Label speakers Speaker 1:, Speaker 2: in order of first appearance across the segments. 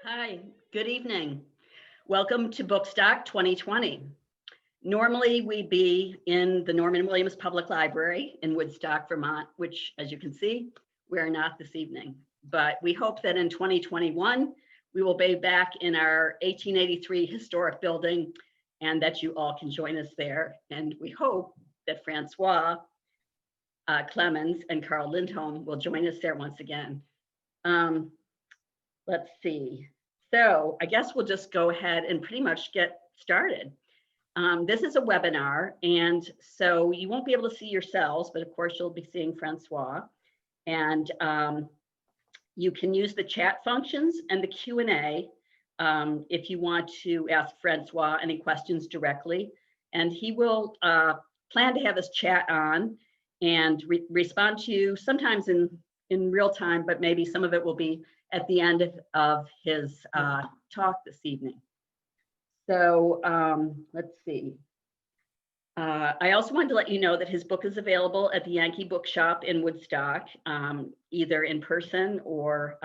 Speaker 1: Hi, good evening. Welcome to Bookstock 2020. Normally we'd be in the Norman Williams Public Library in Woodstock, Vermont, which, as you can see, we are not this evening. But we hope that in 2021, we will be back in our 1883 historic building and that you all can join us there. And we hope that François Clemmons and Carl Lindholm will join us there once again. Let's see. So I guess we'll just go ahead and pretty much get started. This is a webinar, and so you won't be able to see yourselves, but of course you'll be seeing Francois. And you can use the chat functions and the Q&A if you want to ask Francois any questions directly. And he will plan to have his chat on and respond to you sometimes in real time, but maybe some of it will be at the end of his talk this evening. So let's see. I also wanted to let you know that his book is available at the Yankee Bookshop in Woodstock, either in person or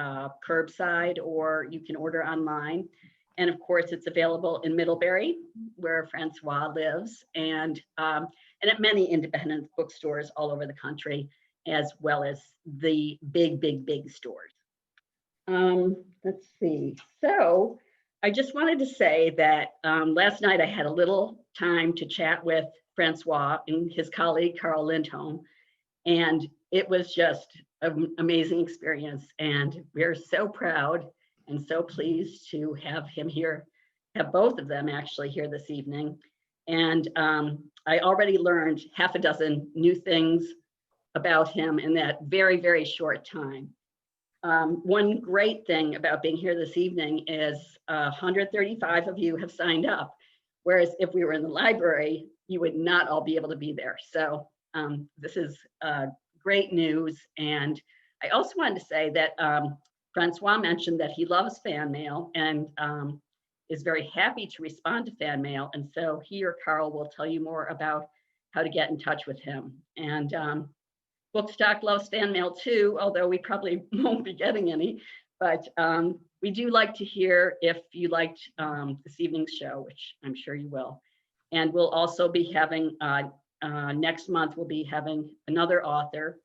Speaker 1: curbside, or you can order online. And of course, it's available in Middlebury, where Francois lives, and at many independent bookstores all over the country, as well as the big stores. Let's see. So I just wanted to say that last night I had a little time to chat with Francois and his colleague, Carl Lindholm, and it was just an amazing experience. And we're so proud and so pleased to have him here, have both of them actually here this evening. And I already learned half a dozen new things about him in that very short time. One great thing about being here this evening is 135 of you have signed up, whereas if we were in the library, you would not all be able to be there. So this is great news. And I also wanted to say that Francois mentioned that he loves fan mail and is very happy to respond to fan mail. And so he or Carl will tell you more about how to get in touch with him. And Bookstock loves fan mail too, although we probably won't be getting any, but we do like to hear if you liked this evening's show, which I'm sure you will. And we'll also be having, next month, we'll be having another author,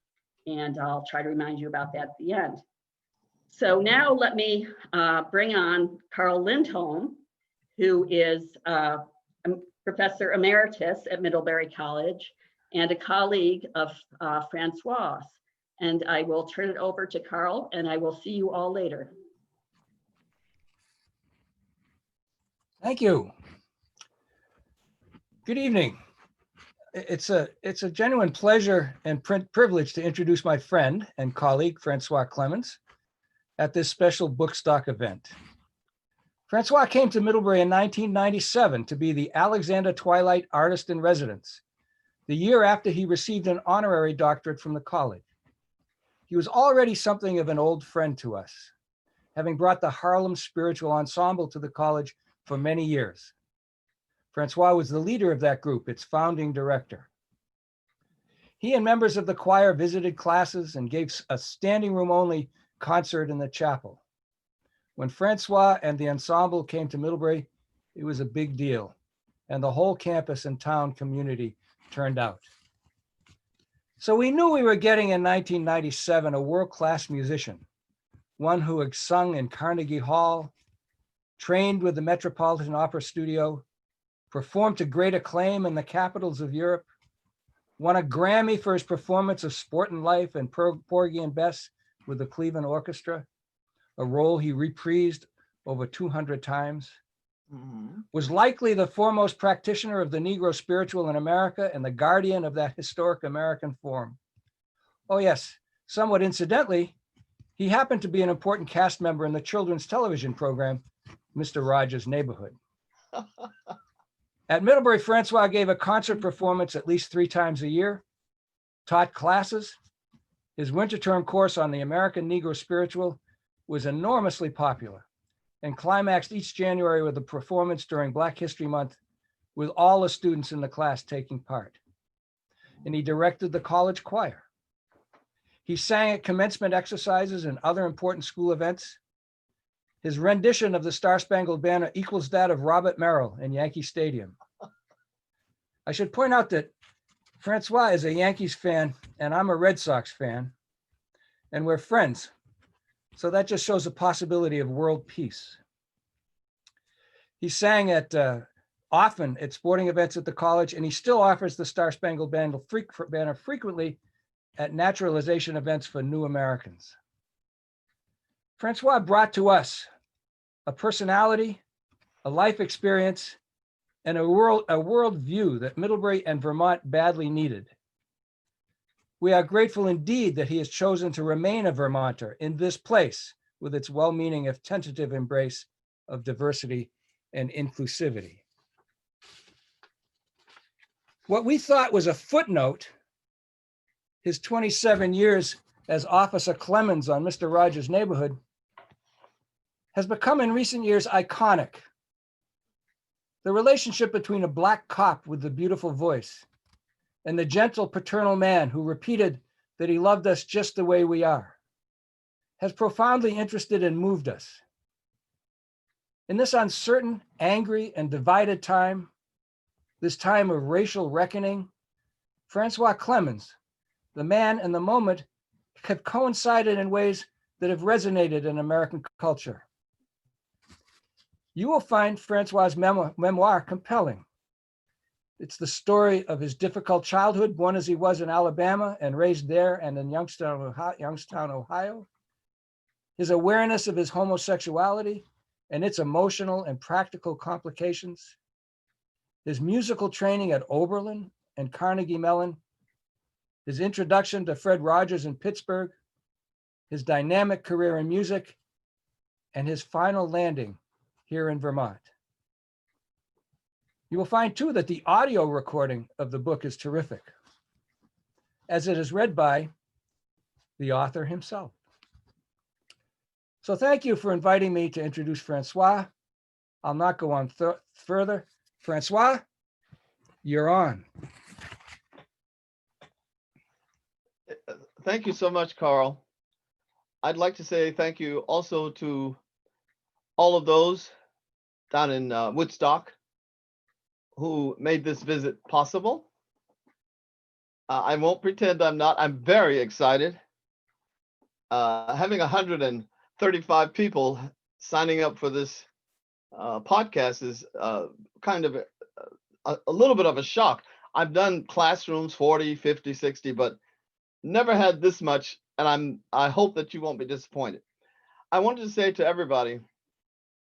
Speaker 1: and I'll try to remind you about that at the end. So now let me bring on Carl Lindholm, who is a professor emeritus at Middlebury College and a colleague of Francois. And I will turn it over to Carl, and I will see you all later.
Speaker 2: Thank you. Good evening. It's a genuine pleasure and privilege to introduce my friend and colleague, François Clemmons, at this special Bookstock event. Francois came to Middlebury in 1997 to be the Alexander Twilight Artist in Residence, the year after he received an honorary doctorate from the college. He was already something of an old friend to us, having brought the Harlem Spiritual Ensemble to the college for many years. Francois was the leader of that group, its founding director. He and members of the choir visited classes and gave a standing room only concert in the chapel. When Francois and the ensemble came to Middlebury, it was a big deal, and the whole campus and town community turned out. So we knew we were getting in 1997 a world-class musician, one who had sung in Carnegie Hall, trained with the Metropolitan Opera Studio, performed to great acclaim in the capitals of Europe, won a Grammy for his performance of Sport and Life and Porgy and Bess with the Cleveland Orchestra, a role he reprised over 200 times, was likely the foremost practitioner of the Negro spiritual in America and the guardian of that historic American form. Oh yes, somewhat incidentally, he happened to be an important cast member in the children's television program, Mr. Rogers' Neighborhood. At Middlebury, Francois gave a concert performance at least 3 times a year, taught classes. His winter term course on the American Negro spiritual was enormously popular and climaxed each January with a performance during Black History Month with all the students in the class taking part. And he directed the college choir. He sang at commencement exercises and other important school events. His rendition of the Star-Spangled Banner equals that of Robert Merrill in Yankee Stadium. I should point out that Francois is a Yankees fan and I'm a Red Sox fan, and we're friends. So that just shows the possibility of world peace. He sang often at sporting events at the college, and he still offers the Star-Spangled Banner frequently at naturalization events for new Americans. Francois brought to us a personality, a life experience, and a world view that Middlebury and Vermont badly needed. We are grateful indeed that he has chosen to remain a Vermonter in this place with its well-meaning if tentative embrace of diversity and inclusivity. What we thought was a footnote, his 27 years as Officer Clemmons on Mr. Rogers' Neighborhood, has become in recent years iconic. The relationship between a Black cop with the beautiful voice and the gentle paternal man who repeated that he loved us just the way we are has profoundly interested and moved us. In this uncertain, angry, and divided time, this time of racial reckoning, François Clemmons, the man and the moment, have coincided in ways that have resonated in American culture. You will find Francois' memoir compelling. It's the story of his difficult childhood, born as he was in Alabama and raised there and in Youngstown, Ohio. His awareness of his homosexuality and its emotional and practical complications. His musical training at Oberlin and Carnegie Mellon. His introduction to Fred Rogers in Pittsburgh. His dynamic career in music. And his final landing here in Vermont. You will find too that the audio recording of the book is terrific, as it is read by the author himself. So thank you for inviting me to introduce Francois. I'll not go on further. Francois, you're on.
Speaker 3: Thank you so much, Carl. I'd like to say thank you also to all of those down in Woodstock who made this visit possible. I won't pretend I'm not. I'm very excited. Having 135 people signing up for this podcast is kind of a little bit of a shock. I've done classrooms 40, 50, 60, but never had this much, and I hope that you won't be disappointed. I wanted to say to everybody,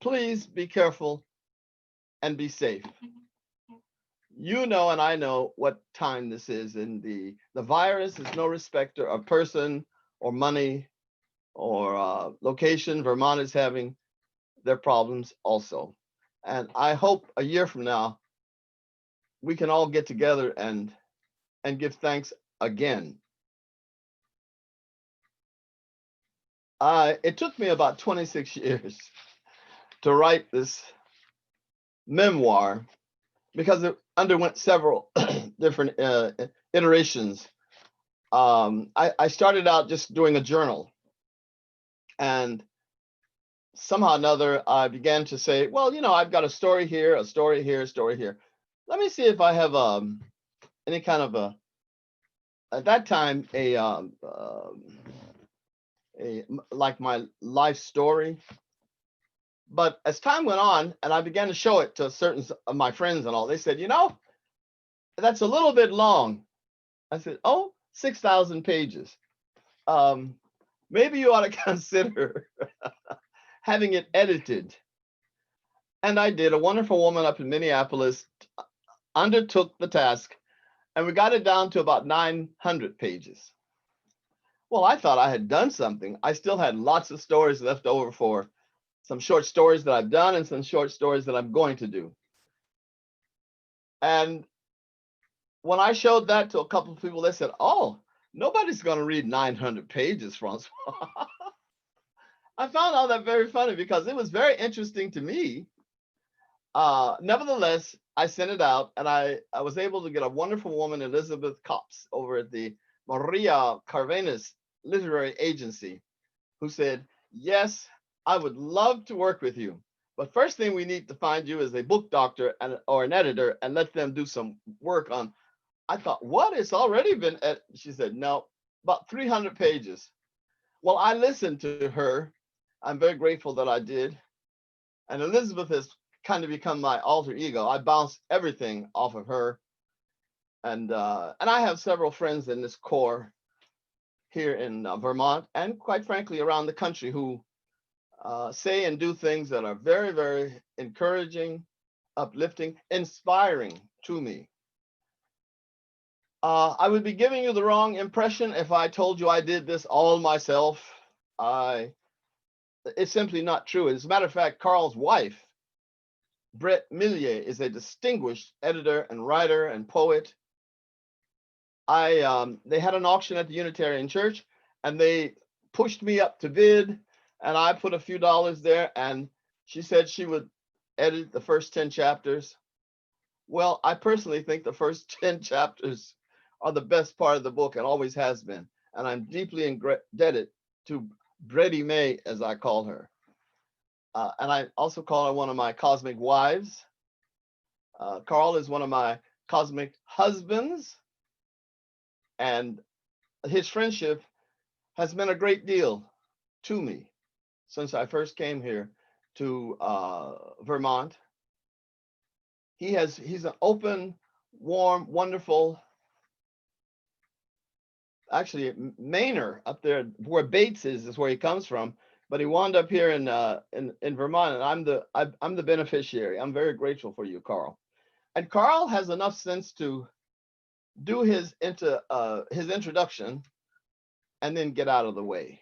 Speaker 3: please be careful and be safe. You know, and I know what time this is, and the virus is no respecter of person or money or location. Vermont is having their problems also. And I hope a year from now, we can all get together and give thanks again. It took me about 26 years to write this memoir because it underwent several different iterations. I started out just doing a journal, and somehow or another, I began to say, well, you know, I've got a story here, a story here, a story here. Let me see if I have any kind of at that time, like my life story. But as time went on, and I began to show it to certain of my friends and all, they said, you know, that's a little bit long. I said, oh, 6,000 pages. Maybe you ought to consider having it edited. And I did. A wonderful woman up in Minneapolis undertook the task, and we got it down to about 900 pages. Well, I thought I had done something. I still had lots of stories left over for some short stories that I've done and some short stories that I'm going to do. And when I showed that to a couple of people, they said, oh, nobody's going to read 900 pages, Francois. I found all that very funny because it was very interesting to me. Nevertheless, I sent it out, and I was able to get a wonderful woman, Elizabeth Copps, over at the Maria Carvenas Literary Agency, who said, yes, I would love to work with you. But first thing we need to find you is a book doctor or an editor and let them do some work on. I thought, what? It's already been, she said, no, about 300 pages. Well, I listened to her. I'm very grateful that I did. And Elizabeth has kind of become my alter ego. I bounce everything off of her. And I have several friends in this corps here in Vermont, and quite frankly, around the country, who say and do things that are very, very encouraging, uplifting, inspiring to me. I would be giving you the wrong impression if I told you I did this all myself. It's simply not true. As a matter of fact, Carl's wife, Brett Millier, is a distinguished editor and writer and poet. They had an auction at the Unitarian Church, and they pushed me up to bid, and I put a few dollars there, and she said she would edit the first 10 chapters. Well, I personally think the first 10 chapters are the best part of the book and always has been. And I'm deeply indebted to Bretty May, as I call her. And I also call her one of my cosmic wives. Carl is one of my cosmic husbands. And his friendship has meant a great deal to me since I first came here to Vermont. He's an open, warm, wonderful, actually Mainer up there where Bates is where he comes from, but he wound up here in Vermont, and I'm the beneficiary. I'm very grateful for you, Carl. And Carl has enough sense to do his introduction and then get out of the way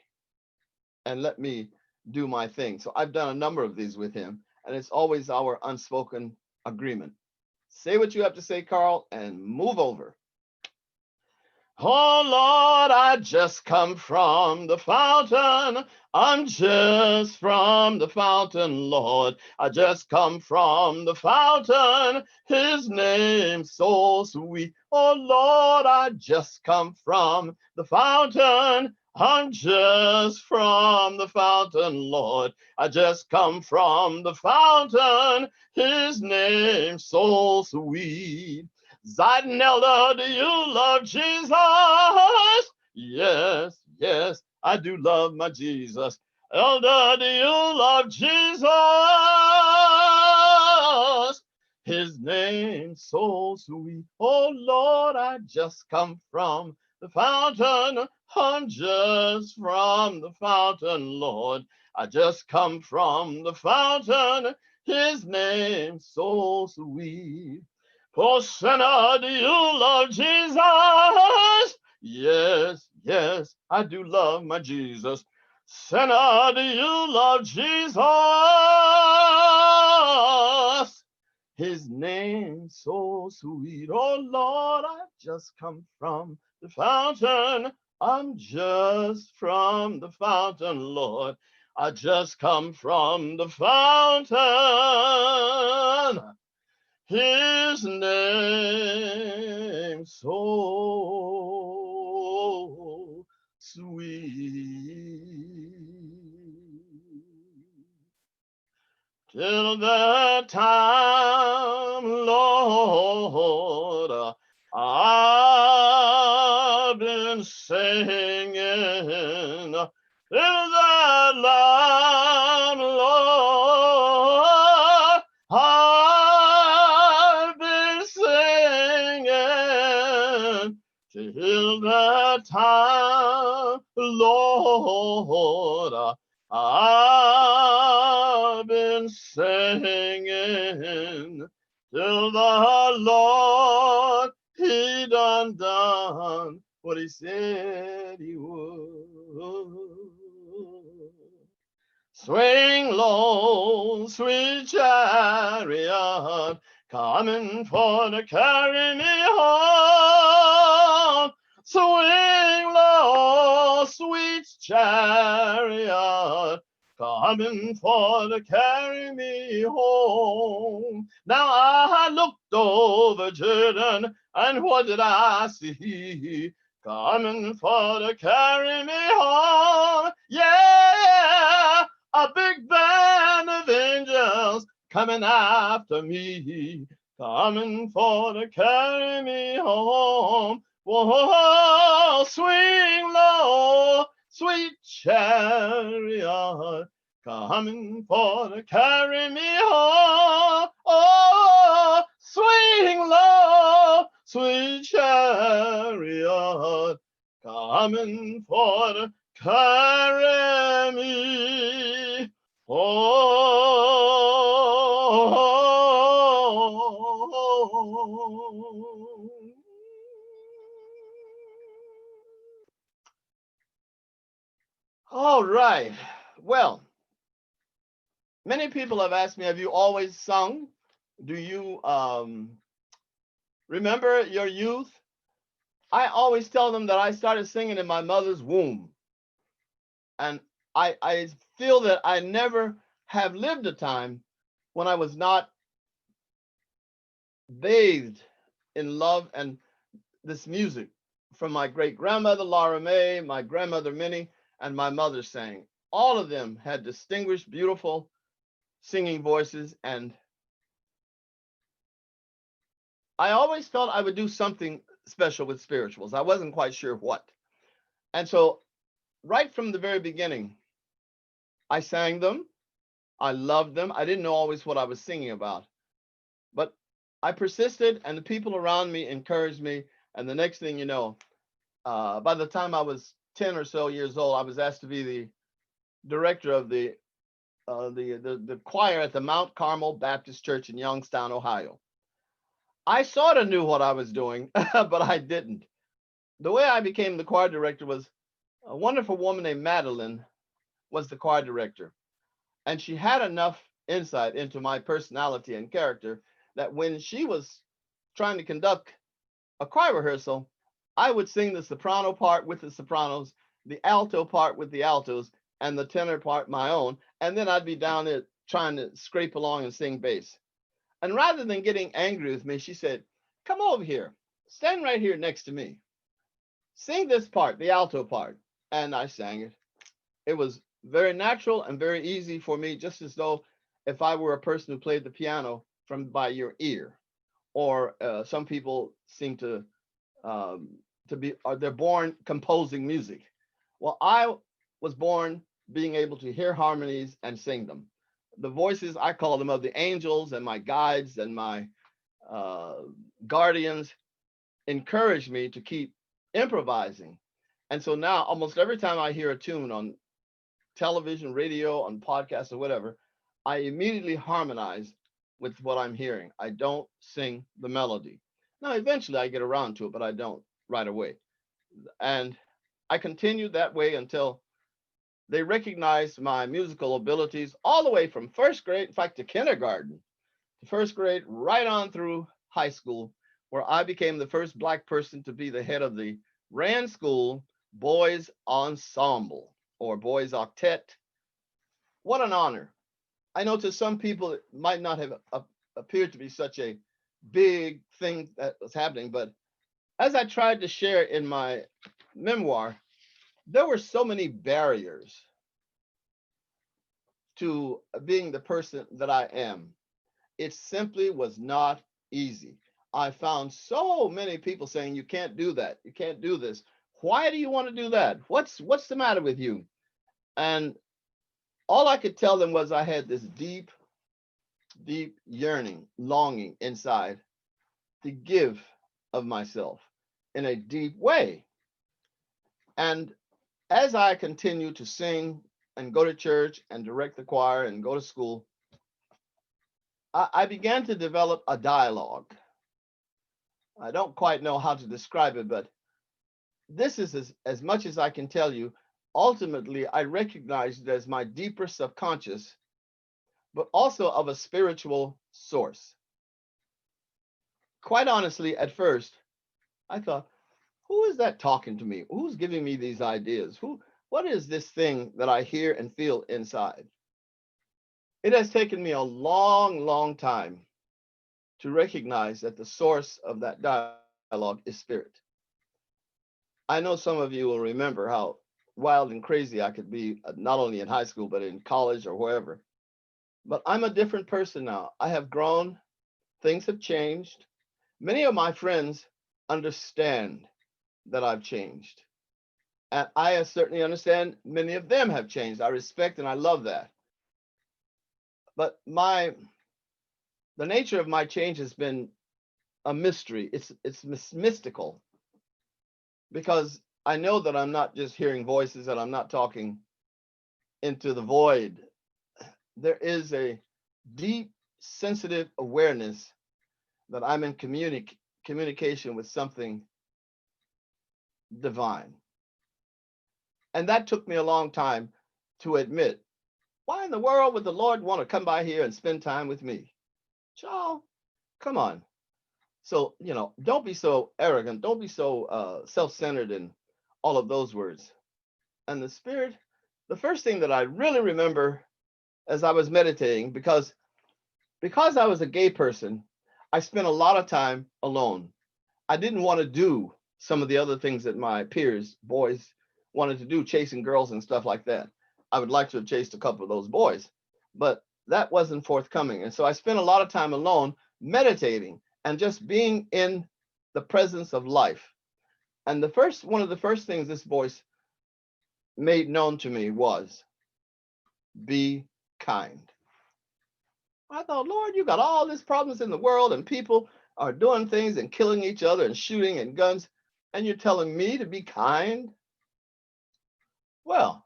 Speaker 3: and let me do my thing. So I've done a number of these with him, and it's always our unspoken agreement. Say what you have to say, Carl, and move over. Oh, Lord, I just come from the fountain. I'm just from the fountain, Lord. I just come from the fountain. His name so sweet. Oh, Lord, I just come from the fountain. I'm just from the fountain, Lord. I just come from the fountain. His name so sweet. Zidenelda, do you love Jesus? Yes, yes, I do love my Jesus. Elder, do you love Jesus? His name so sweet. Oh, Lord, I just come from the fountain. I'm just from the fountain, Lord. I just come from the fountain. His name so sweet. Oh, sinner, do you love Jesus? Yes, yes, I do love my Jesus. Sinner, do you love Jesus? His name so sweet. Oh, Lord, I just come from the fountain. I'm just from the fountain, Lord. I just come from the fountain. his name so sweet. Till the time, Lord, I've been singing. Till the Lamb, Lord, I've been singing. Till the time, Lord, I've been singing. Till the Lord, he done what he said he would. Swing low, sweet chariot, coming for to carry me home. Swing low, sweet chariot, coming for to carry me home. Now I looked over Jordan, and what did I see? Coming for to carry me home. Yeah, a big band of angels coming after me, coming for to carry me home. Whoa, swing low, sweet chariot, coming for to carry me home. Oh, swing low, sweet chariot, coming for to carry me home. All right. Well, many people have asked me, have you always sung? Do you remember your youth? I always tell them that I started singing in my mother's womb. And I feel that I never have lived a time when I was not bathed in love and this music from my great grandmother Laura May, my grandmother Minnie, and my mother sang. All of them had distinguished, beautiful singing voices, and I always felt I would do something special with spirituals. I wasn't quite sure what. And so right from the very beginning, I sang them. I loved them. I didn't know always what I was singing about, but I persisted, and the people around me encouraged me. And the next thing you know, by the time I was 10 or so years old, I was asked to be the director of the choir at the Mount Carmel Baptist Church in Youngstown, Ohio. I sort of knew what I was doing, but I didn't. The way I became the choir director was a wonderful woman named Madeline was the choir director. And she had enough insight into my personality and character that when she was trying to conduct a choir rehearsal, I would sing the soprano part with the sopranos, the alto part with the altos, and the tenor part my own. And then I'd be down there trying to scrape along and sing bass. And rather than getting angry with me, she said, come over here, stand right here next to me. Sing this part, the alto part. And I sang it. It was very natural and very easy for me, just as though if I were a person who played the piano from by your ear. Or some people seem to be, or they're born composing music. Well, I was born being able to hear harmonies and sing them. The voices, I call them, of the angels and my guides and my guardians encouraged me to keep improvising. And so now almost every time I hear a tune on television, radio, on podcasts or whatever, I immediately harmonize with what I'm hearing. I don't sing the melody. Now, eventually I get around to it, but I don't right away. And I continued that way until they recognized my musical abilities all the way from first grade, in fact, to kindergarten, to first grade, right on through high school, where I became the first Black person to be the head of the Rand School Boys Ensemble or Boys Octet. What an honor. I know to some people it might not have appeared to be such a big thing that was happening. But as I tried to share in my memoir, there were so many barriers to being the person that I am. It simply was not easy. I found so many people saying, you can't do that. You can't do this. Why do you want to do that? What's the matter with you? And all I could tell them was I had this deep, deep yearning, longing inside to give of myself in a deep way. And as I continued to sing and go to church and direct the choir and go to school, I began to develop a dialogue. I don't quite know how to describe it, but this is as much as I can tell you. Ultimately, I recognized it as my deeper subconscious, but also of a spiritual source. Quite honestly, at first, I thought, who is that talking to me? Who's giving me these ideas? What is this thing that I hear and feel inside? It has taken me a long, long time to recognize that the source of that dialogue is spirit. I know some of you will remember how wild and crazy I could be, not only in high school, but in college or wherever. But I'm a different person now. I have grown, things have changed. Many of my friends understand that I've changed. And I certainly understand many of them have changed. I respect and I love that. But the nature of my change has been a mystery. It's mystical, because I know that I'm not just hearing voices, and I'm not talking into the void. There is a deep, sensitive awareness that I'm in communication with something divine. And that took me a long time to admit. Why in the world would the Lord want to come by here and spend time with me? Child, come on. So, don't be so arrogant. Don't be so self-centered and all of those words. And the spirit, the first thing that I really remember as I was meditating, because I was a gay person, I spent a lot of time alone. I didn't want to do some of the other things that my peers, boys, wanted to do, chasing girls and stuff like that. I would like to have chased a couple of those boys, but that wasn't forthcoming. And so I spent a lot of time alone meditating and just being in the presence of life. And one of the first things this voice made known to me was, be kind. I thought, Lord, you got all these problems in the world and people are doing things and killing each other and shooting and guns, and you're telling me to be kind? Well,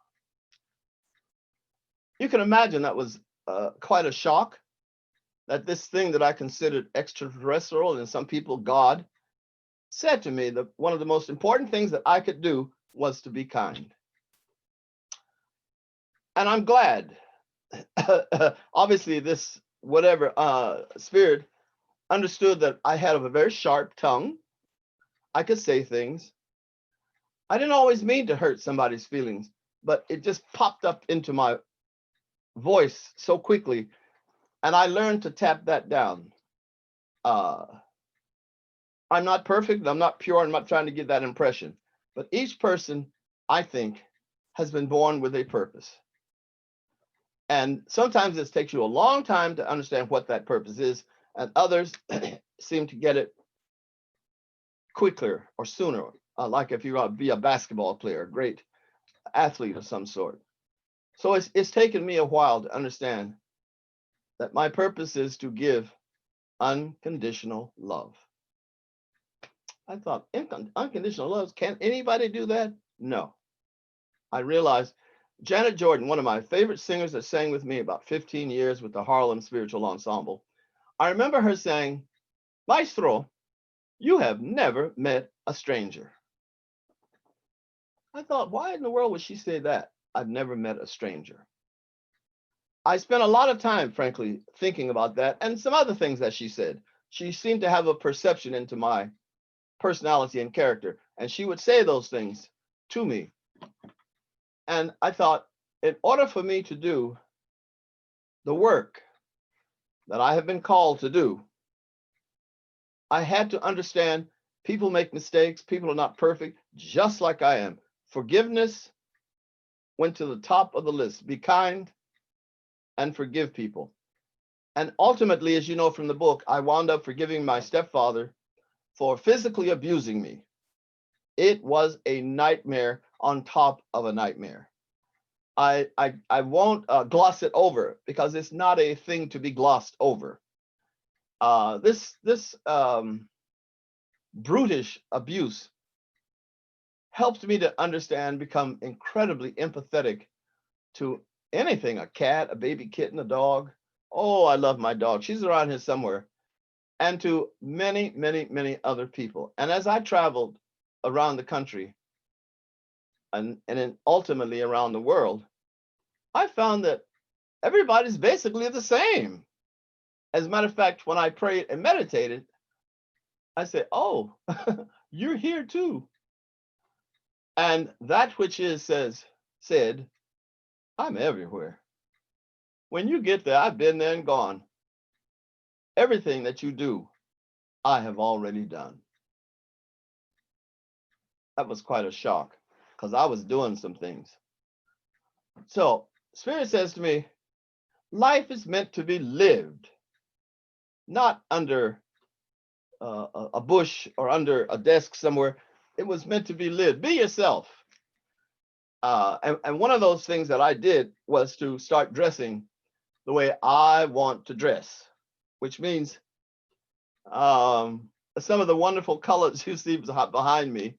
Speaker 3: you can imagine that was quite a shock, that this thing that I considered extraterrestrial and some people God said to me that one of the most important things that I could do was to be kind. And I'm glad. Obviously, this whatever spirit understood that I had a very sharp tongue. I could say things. I didn't always mean to hurt somebody's feelings, but it just popped up into my voice so quickly, and I learned to tap that down. I'm not perfect, I'm not pure, I'm not trying to give that impression, but each person, I think, has been born with a purpose. And sometimes it takes you a long time to understand what that purpose is, and others seem to get it quicker or sooner, like if you want to be a basketball player, a great athlete of some sort. So it's taken me a while to understand that my purpose is to give unconditional love. I thought, unconditional love, can anybody do that? No. I realized Janet Jordan, one of my favorite singers that sang with me about 15 years with the Harlem Spiritual Ensemble, I remember her saying, Maestro, you have never met a stranger. I thought, why in the world would she say that? I've never met a stranger. I spent a lot of time, frankly, thinking about that and some other things that she said. She seemed to have a perception into my personality and character, and she would say those things to me. And I thought, in order for me to do the work that I have been called to do, I had to understand people make mistakes. People are not perfect, just like I am. Forgiveness went to the top of the list. Be kind and forgive people. And ultimately, as you know from the book, I wound up forgiving my stepfather for physically abusing me. It was a nightmare on top of a nightmare. I won't gloss it over because it's not a thing to be glossed over. This brutish abuse helped me to understand, become incredibly empathetic to anything, a cat, a baby kitten, a dog. Oh, I love my dog. She's around here somewhere. And to many, many, many other people. And as I traveled around the country and then ultimately around the world, I found that everybody's basically the same. As a matter of fact, when I prayed and meditated, I said, oh, you're here too. And that which is said, I'm everywhere. When you get there, I've been there and gone. Everything that you do, I have already done. That was quite a shock because I was doing some things. So Spirit says to me, life is meant to be lived, not under a bush or under a desk somewhere. It was meant to be lived. Be yourself. And one of those things that I did was to start dressing the way I want to dress, which means some of the wonderful colors you see behind me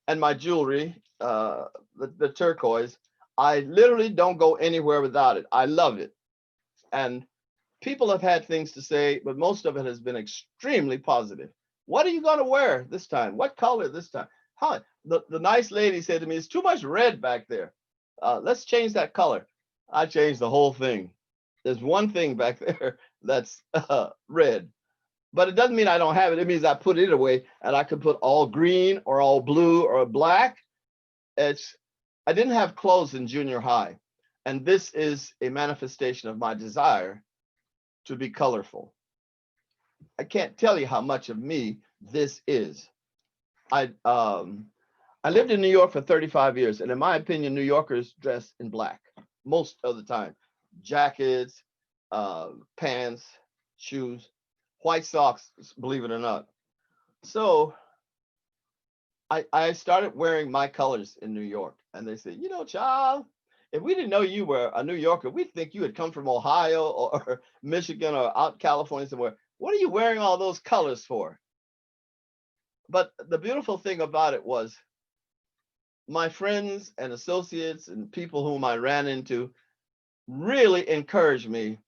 Speaker 3: and my jewelry, the turquoise, I literally don't go anywhere without it. I love it. And people have had things to say, but most of it has been extremely positive. What are you going to wear this time? What color this time? How? The nice lady said to me, it's too much red back there. Let's change that color. I changed the whole thing. There's one thing back there that's red, but it doesn't mean I don't have it. It means I put it away and I could put all green or all blue or black. I didn't have clothes in junior high. And this is a manifestation of my desire to be colorful. I can't tell you how much of me this is. I lived in New York for 35 years, and in my opinion, New Yorkers dress in black most of the time. Jackets, pants, shoes, white socks, believe it or not. So I started wearing my colors in New York, and they said, you know, child, if we didn't know you were a New Yorker, we'd think you had come from Ohio or Michigan or out California somewhere. What are you wearing all those colors for? But the beautiful thing about it was my friends and associates and people whom I ran into really encouraged me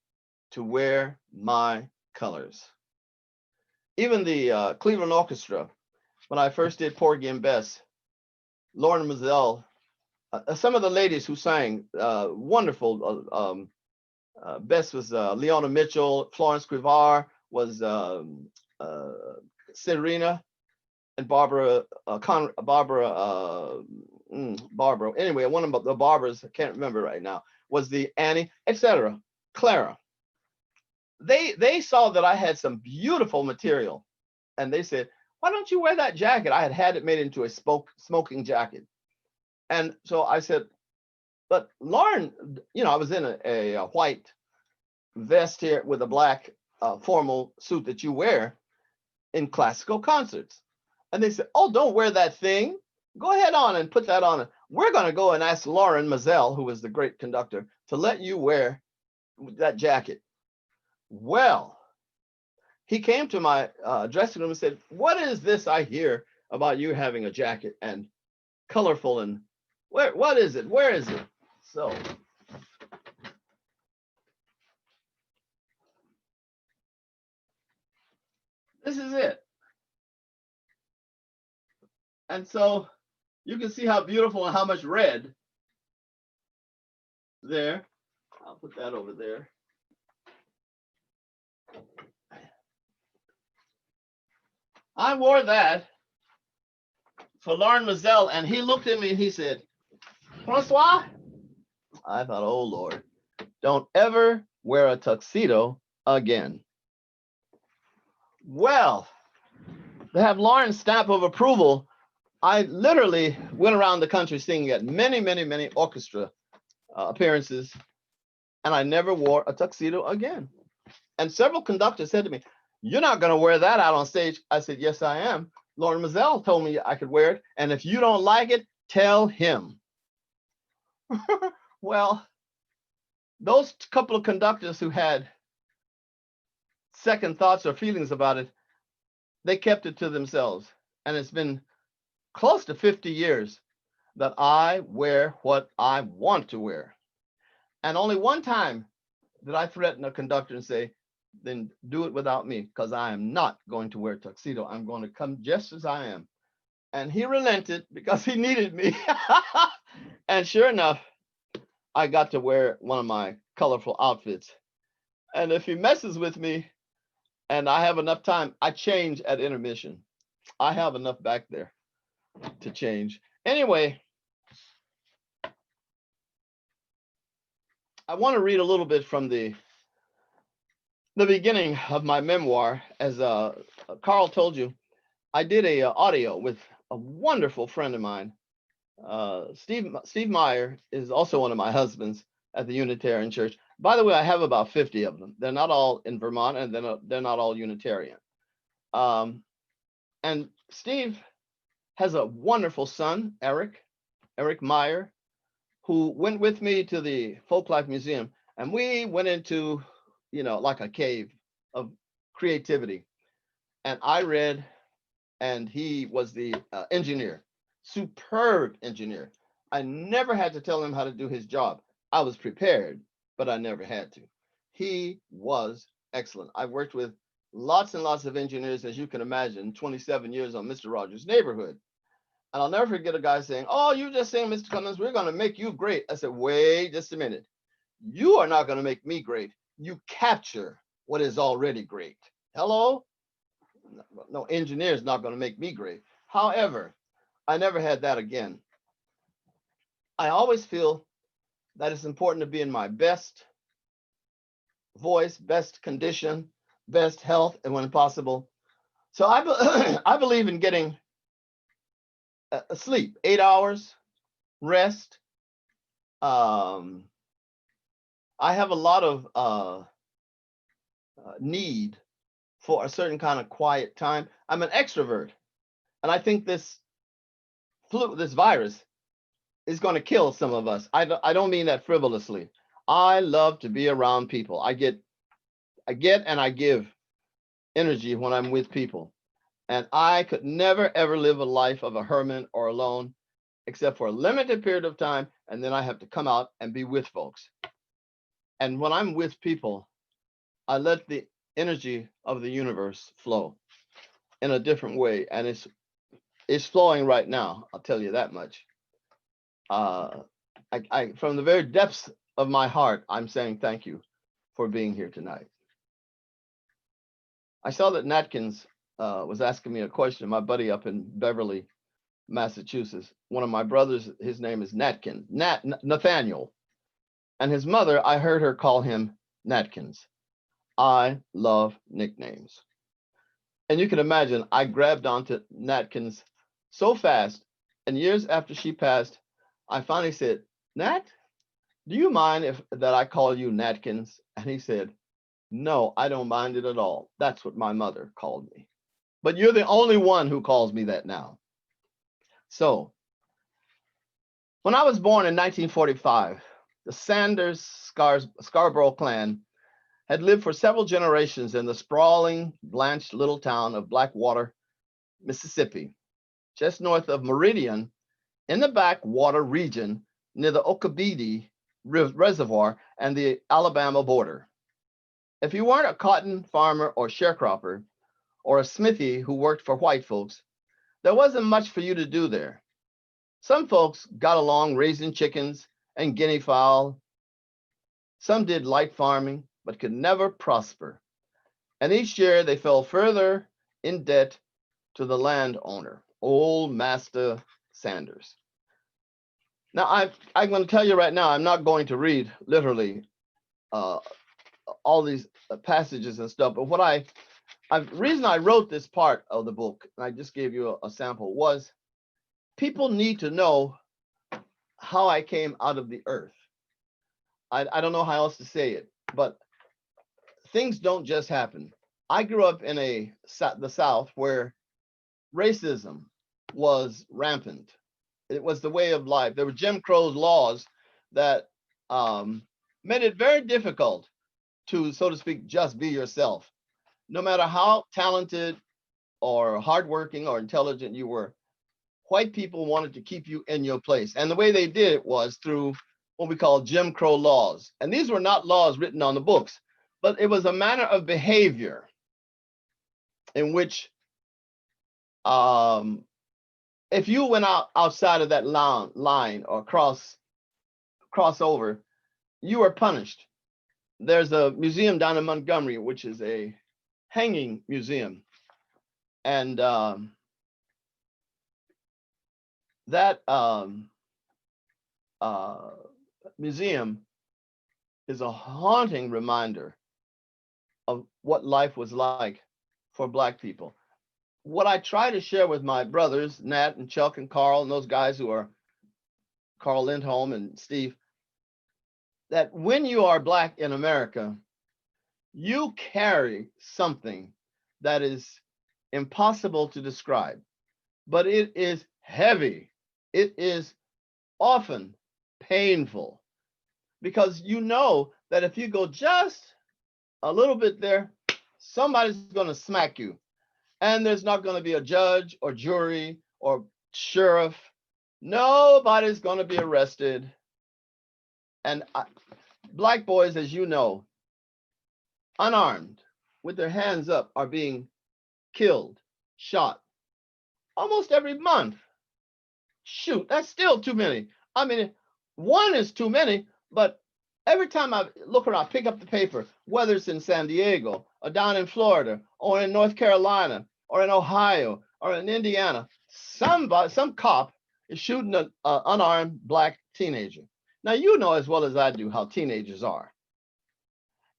Speaker 3: to wear my colors. Even the Cleveland Orchestra, when I first did Porgy and Bess, Lauren Mazel, some of the ladies who sang, wonderful. Bess was Leona Mitchell, Florence Quivar was Serena, and Barbara. Anyway, one of the Barbaras, I can't remember right now, was the Annie, etc. Clara. They saw that I had some beautiful material, and they said, "Why don't you wear that jacket?" I had it made into a smoking jacket, and so I said, "But Lauren, you know, I was in a white vest here with a black formal suit that you wear in classical concerts." And they said, "Oh, don't wear that thing. Go ahead on and put that on. We're going to go and ask Lauren Mazel, who was the great conductor, to let you wear that jacket." Well, he came to my dressing room and said, "What is this I hear about you having a jacket and colorful and what is it? Where is it?" So this is it. And so you can see how beautiful and how much red there. I'll put that over there. I wore that for Lauren Mazel, and he looked at me and he said, "Francois," I thought, oh Lord, "don't ever wear a tuxedo again." Well, to have Lauren's stamp of approval, I literally went around the country singing at many, many, many orchestra appearances, and I never wore a tuxedo again. And several conductors said to me, "You're not going to wear that out on stage." I said, "Yes, I am. Lauren Mazel told me I could wear it, and if you don't like it, tell him." Well, those couple of conductors who had second thoughts or feelings about it, they kept it to themselves. And it's been close to 50 years that I wear what I want to wear. And only one time did I threaten a conductor and say, "Then do it without me, because I am not going to wear a tuxedo. I'm going to come just as I am." And he relented because he needed me. And sure enough, I got to wear one of my colorful outfits. And if he messes with me and I have enough time, I change at intermission. I have enough back there to change. Anyway, I want to read a little bit from the beginning of my memoir. As Carl told you, I did a audio with a wonderful friend of mine. Steve Meyer is also one of my husbands at the Unitarian Church. By the way, I have about 50 of them. They're not all in Vermont, and they're not all Unitarian. And Steve has a wonderful son, Eric Meyer, who went with me to the Folklife Museum, and we went into, like a cave of creativity. And I read, and he was the engineer, superb engineer. I never had to tell him how to do his job. I was prepared, but I never had to. He was excellent. I've worked with lots and lots of engineers, as you can imagine, 27 years on Mr. Rogers' Neighborhood. And I'll never forget a guy saying, "Oh, you just saying, Mr. Clemmons, we're going to make you great." I said, "Wait just a minute. You are not going to make me great. You capture what is already great." Hello? No, engineer is not going to make me great. However, I never had that again. I always feel that it's important to be in my best voice, best condition, best health, and when possible. So I believe in getting sleep, 8 hours, rest. I have a lot of need for a certain kind of quiet time. I'm an extrovert, and I think this virus is going to kill some of us. I don't mean that frivolously. I love to be around people. I get and I give energy when I'm with people. And I could never, ever live a life of a hermit or alone, except for a limited period of time. And then I have to come out and be with folks. And when I'm with people, I let the energy of the universe flow in a different way. And it's flowing right now. I'll tell you that much. I from the very depths of my heart, I'm saying thank you for being here tonight. I saw that Natkins was asking me a question. My buddy up in Beverly, Massachusetts, one of my brothers, his name is Nathaniel. And his mother, I heard her call him Natkins. I love nicknames. And you can imagine, I grabbed onto Natkins so fast. And years after she passed, I finally said, "Nat, do you mind that I call you Natkins?" And he said, "No, I don't mind it at all. That's what my mother called me. But you're the only one who calls me that now." So, when I was born in 1945, the Sanders Scarborough clan had lived for several generations in the sprawling, blanched little town of Blackwater, Mississippi, just north of Meridian, in the backwater region near the Okabee Reservoir and the Alabama border. If you weren't a cotton farmer or sharecropper, or a smithy who worked for white folks, there wasn't much for you to do there. Some folks got along raising chickens and guinea fowl. Some did light farming, but could never prosper. And each year they fell further in debt to the landowner, old Master Sanders. Now, I'm going to tell you right now, I'm not going to read literally all these passages and stuff, but what I reason I wrote this part of the book, and I just gave you a sample, was people need to know how I came out of the earth. I don't know how else to say it, but things don't just happen. I grew up in the South where racism was rampant. It was the way of life. There were Jim Crow laws that made it very difficult to, so to speak, just be yourself. No matter how talented or hardworking or intelligent you were, white people wanted to keep you in your place. And the way they did it was through what we call Jim Crow laws. And these were not laws written on the books, but it was a manner of behavior in which if you went outside of that line or cross over, you were punished. There's a museum down in Montgomery, which is a hanging museum. And that museum is a haunting reminder of what life was like for Black people. What I try to share with my brothers, Nat and Chuck and Carl, and those guys who are Carl Lindholm and Steve, that when you are Black in America, you carry something that is impossible to describe, but it is heavy. It is often painful because you know that if you go just a little bit there, somebody's going to smack you. And there's not going to be a judge or jury or sheriff. Nobody's going to be arrested. And Black boys, as you know, unarmed, with their hands up, are being killed, shot, almost every month. Shoot, that's still too many. I mean, one is too many, but every time I look around, pick up the paper, whether it's in San Diego or down in Florida or in North Carolina or in Ohio or in Indiana, some cop is shooting an unarmed Black teenager. Now, you know as well as I do how teenagers are.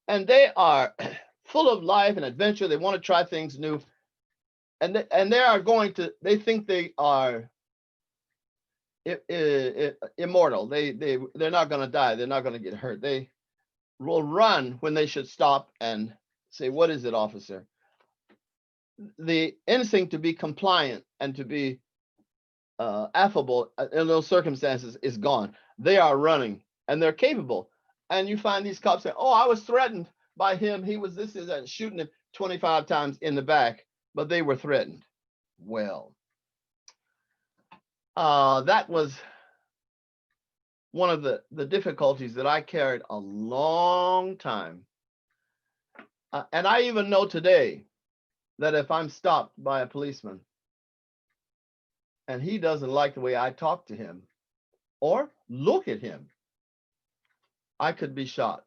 Speaker 3: And they are full of life and adventure. They want to try things new. And they are going to, they think they are immortal. They're not going to die. They're not going to get hurt. They will run when they should stop and say, "What is it, officer?" The instinct to be compliant and to be affable in those circumstances is gone. They are running and they're capable. And you find these cops saying, "Oh, I was threatened by him. He was this, and shooting him 25 times in the back, but they were threatened." Well, that was one of the difficulties that I carried a long time. And I even know today that if I'm stopped by a policeman and he doesn't like the way I talk to him or look at him, I could be shot.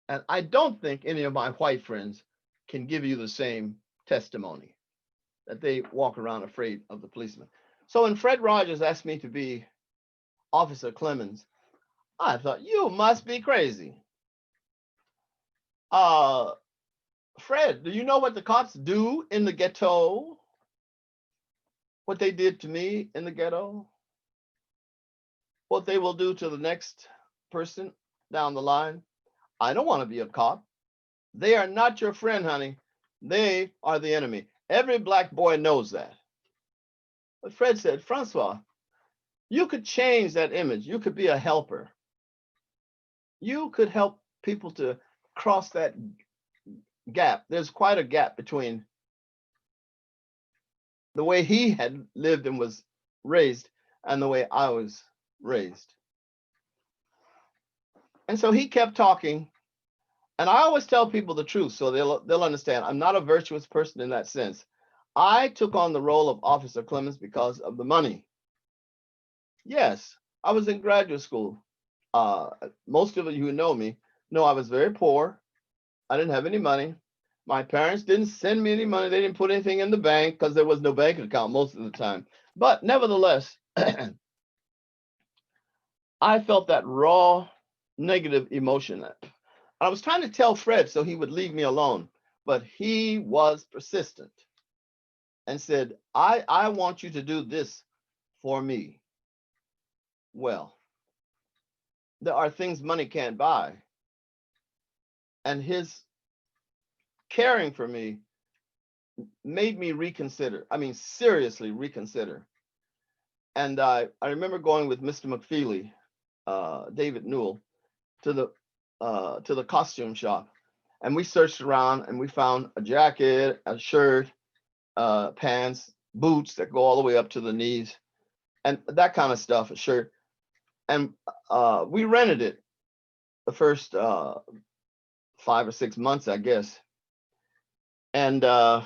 Speaker 3: And I don't think any of my white friends can give you the same testimony, that they walk around afraid of the policeman. So when Fred Rogers asked me to be Officer Clemmons, I thought, you must be crazy. Fred, do you know what the cops do in the ghetto? What they did to me in the ghetto? What they will do to the next person down the line? I don't want to be a cop. They are not your friend, honey. They are the enemy. Every Black boy knows that. But Fred said, "Francois, you could change that image. You could be a helper. You could help people to cross that gap." There's quite a gap between the way he had lived and was raised and the way I was raised. And so he kept talking. And I always tell people the truth so they'll understand. I'm not a virtuous person in that sense. I took on the role of Officer Clemmons because of the money. Yes, I was in graduate school. Most of you who know me know I was very poor. I didn't have any money. My parents didn't send me any money. They didn't put anything in the bank because there was no bank account most of the time. But nevertheless, I felt that raw negative emotion. I was trying to tell Fred so he would leave me alone. but he was persistent and said, I want you to do this for me. Well, there are things money can't buy. And his caring for me made me reconsider. I mean, seriously reconsider. And I remember going with Mr. McFeely, David Newell, to the costume shop. And we searched around and we found a jacket, a shirt, pants, boots that go all the way up to the knees, and that kind of stuff, a shirt. And we rented it the first 5 or 6 months, I guess. And I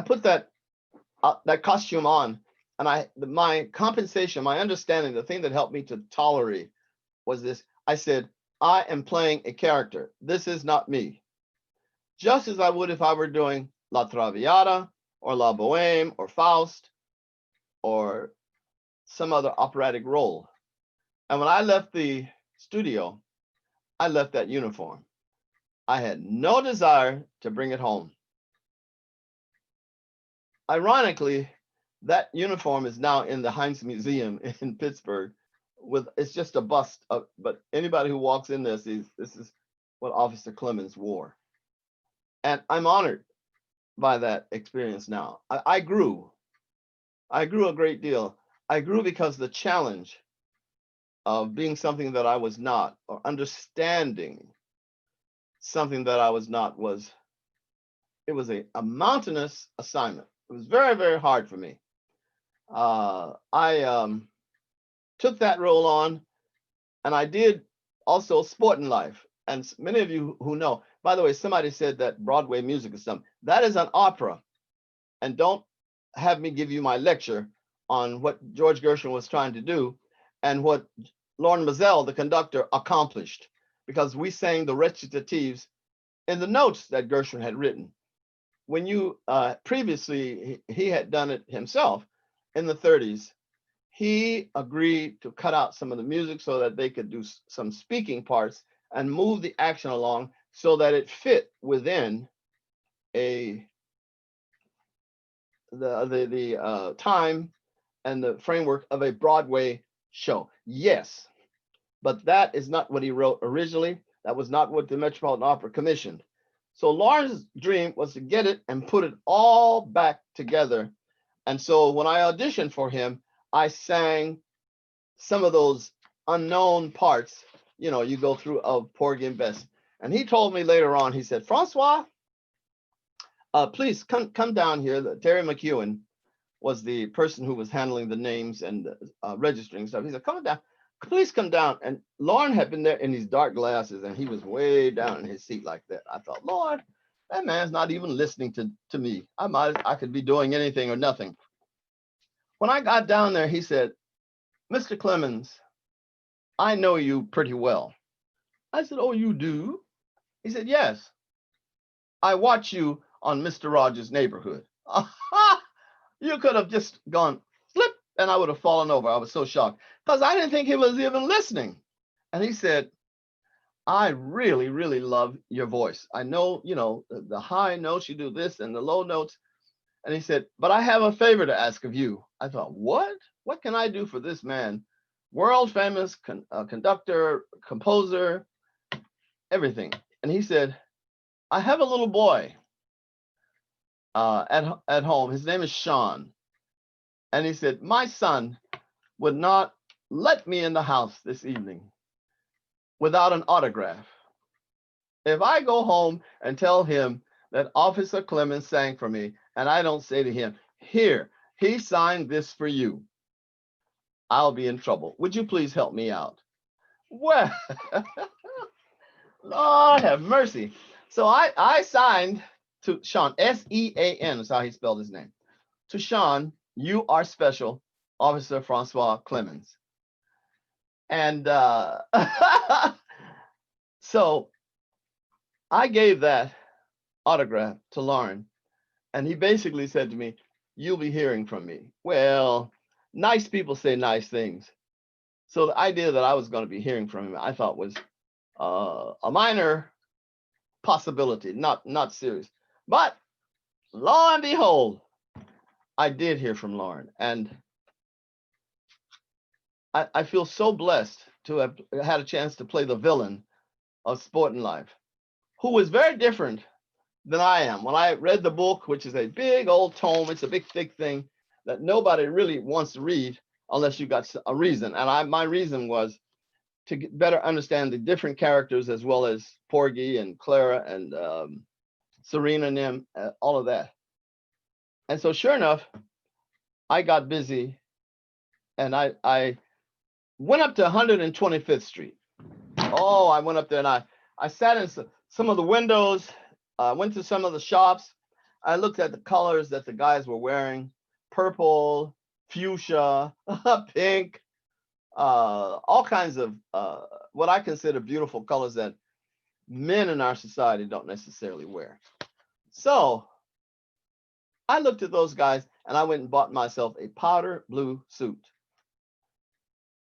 Speaker 3: put that costume on, and my compensation, my understanding, the thing that helped me to tolerate was this. I said, I am playing a character. This is not me. Just as I would if I were doing La Traviata or La Bohème or Faust or some other operatic role. And when I left the studio, I left that uniform. I had no desire to bring it home. Ironically, that uniform is now in the Heinz Museum in Pittsburgh. It's just a bust of, but anybody who walks in there sees this is what Officer Clemmons wore. And I'm honored by that experience now. I grew a great deal. I grew because the challenge of being something that I was not, or understanding something that I was not, it was a mountainous assignment. It was very, very hard for me. I took that role on, and I did also Sport in Life. And many of you who know, by the way, somebody said that Broadway music is something. That is an opera. And don't have me give you my lecture on what George Gershwin was trying to do and what Lorne Mazel, the conductor, accomplished, because we sang the recitatives in the notes that Gershwin had written. When you previously, he had done it himself in the 30s. He agreed to cut out some of the music so that they could do some speaking parts and move the action along so that it fit within the time and the framework of a Broadway show. Yes, but that is not what he wrote originally. That was not what the Metropolitan Opera commissioned. So Lawrence's dream was to get it and put it all back together. And so when I auditioned for him, I sang some of those unknown parts, you know, you go through of Porgy and Bess. And he told me later on, he said, Francois, please come down here. Terry McEwen was the person who was handling the names and registering stuff. He said, come down, please come down. And Lorne had been there in these dark glasses, and he was way down in his seat like that. I thought, Lord, that man's not even listening to me. I could be doing anything or nothing. When I got down there, he said, Mr. Clemmons, I know you pretty well. I said, oh, you do? He said, yes. I watch you on Mr. Rogers' Neighborhood. You could have just gone flip and I would have fallen over. I was so shocked because I didn't think he was even listening. And he said, I really, really love your voice. I know, you know, the high notes, you do this, and the low notes. And he said, but I have a favor to ask of you. I thought, what? What can I do for this man? World famous conductor, composer, everything. And he said, I have a little boy at home. His name is Sean. And he said, my son would not let me in the house this evening without an autograph. If I go home and tell him that Officer Clemmons sang for me, and I don't say to him, here, he signed this for you, I'll be in trouble. Would you please help me out? Well, Lord have mercy. So I signed to Sean, S-E-A-N is how he spelled his name. To Sean, you are special, Officer François Clemmons. And so I gave that autograph to Lauren, and he basically said to me, you'll be hearing from me. Well, nice people say nice things. So the idea that I was going to be hearing from him, I thought was a minor possibility, not serious. But lo and behold, I did hear from Lauren, and I feel so blessed to have had a chance to play the villain of Sport and Life, who is very different than I am. When I read the book, which is a big old tome, it's a big thick thing that nobody really wants to read unless you got a reason. And my reason was to better understand the different characters, as well as Porgy and Clara and Serena and them, all of that. And so sure enough, I got busy, and I went up to 125th Street. Oh, I went up there, and I sat in some of the windows, went to some of the shops. I looked at the colors that the guys were wearing: purple, fuchsia, pink, all kinds of what I consider beautiful colors that men in our society don't necessarily wear. So I looked at those guys, and I went and bought myself a powder blue suit.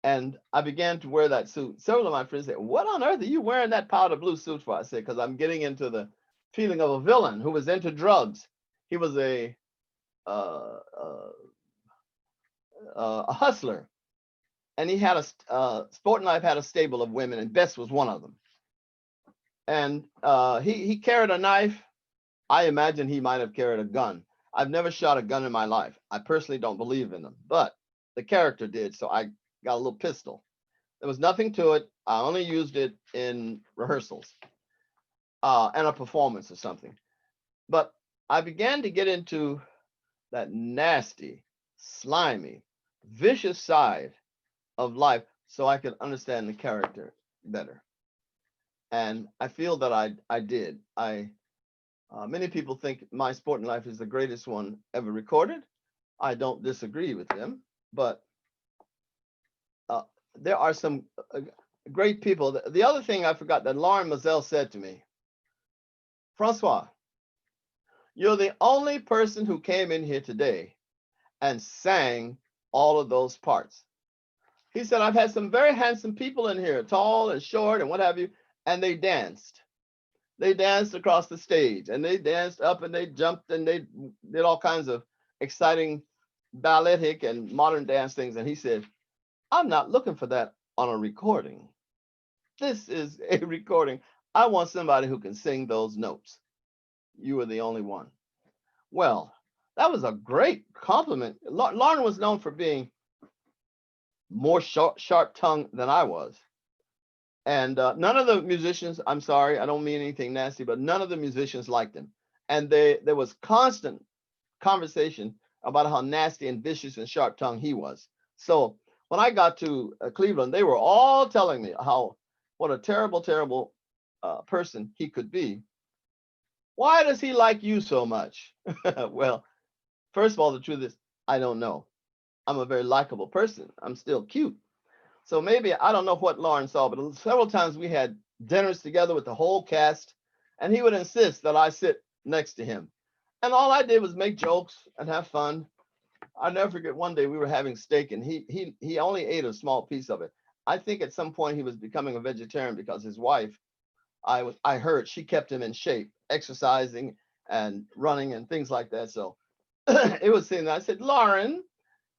Speaker 3: And I began to wear that suit. Several of my friends said, "What on earth are you wearing that powder blue suit for?" I said, "Because I'm getting into the feeling of a villain who was into drugs. He was a hustler, and he had Sport and Life had a stable of women, and Bess was one of them. And he carried a knife. I imagine he might have carried a gun. I've never shot a gun in my life. I personally don't believe in them, but the character did, so I got a little pistol. There was nothing to it. I only used it in rehearsals and a performance or something. But I began to get into that nasty, slimy, vicious side of life so I could understand the character better. And I feel that I did. Many people think my Sport and Life is the greatest one ever recorded. I don't disagree with them, but there are some great people. The other thing I forgot that Lauren Mazel said to me: "Francois, you're the only person who came in here today and sang all of those parts." He said, "I've had some very handsome people in here, tall and short and what have you, and they danced. They danced across the stage, and they danced up, and they jumped, and they did all kinds of exciting balletic and modern dance things." And he said, "I'm not looking for that on a recording. This is a recording. I want somebody who can sing those notes. You were the only one." Well, that was a great compliment. Lauren was known for being more sharp-tongued than I was. And none of the musicians, I'm sorry, I don't mean anything nasty, but none of the musicians liked him. And there was constant conversation about how nasty and vicious and sharp-tongued he was. So when I got to Cleveland, they were all telling me what a terrible, terrible person he could be. Why does he like you so much? Well, first of all, the truth is, I don't know. I'm a very likable person. I'm still cute. So maybe, I don't know what Lauren saw, but several times we had dinners together with the whole cast, and he would insist that I sit next to him. And all I did was make jokes and have fun. I'll never forget, one day we were having steak, and he only ate a small piece of it. I think at some point he was becoming a vegetarian because his wife, I heard, she kept him in shape, exercising and running and things like that. So it was saying that. I said, "Lauren,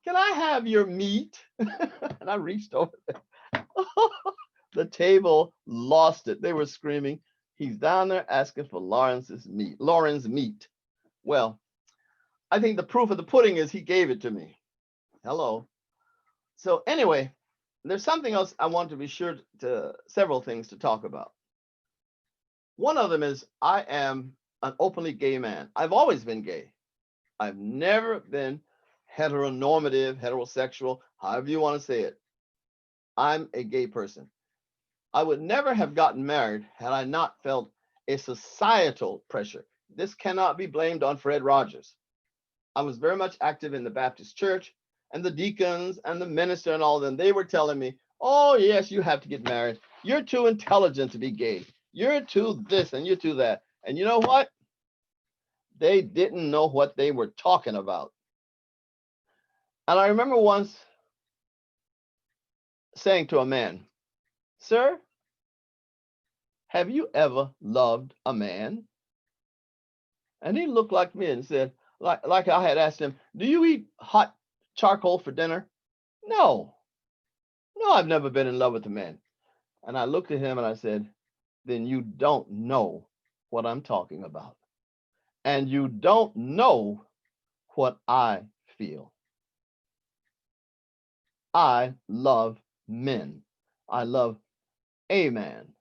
Speaker 3: can I have your meat?" And I reached over there. The table lost it. They were screaming, "He's down there asking for Lauren's meat." Well, I think the proof of the pudding is he gave it to me. Hello. So anyway, there's something else I want to be sure to, several things to talk about. One of them is I am an openly gay man. I've always been gay. I've never been heteronormative, heterosexual, however you want to say it. I'm a gay person. I would never have gotten married had I not felt a societal pressure. This cannot be blamed on Fred Rogers. I was very much active in the Baptist church, and the deacons and the minister and all of them, they were telling me, "Oh yes, you have to get married. You're too intelligent to be gay. You're too this and you're too that." And you know what? They didn't know what they were talking about. And I remember once saying to a man, "Sir, have you ever loved a man? And he looked like me and said, like I had asked him, do you eat hot charcoal for dinner? No, no, I've never been in love with a man. And I looked at him and I said, then you don't know what I'm talking about. And you don't know what I feel. I love men. I love a man.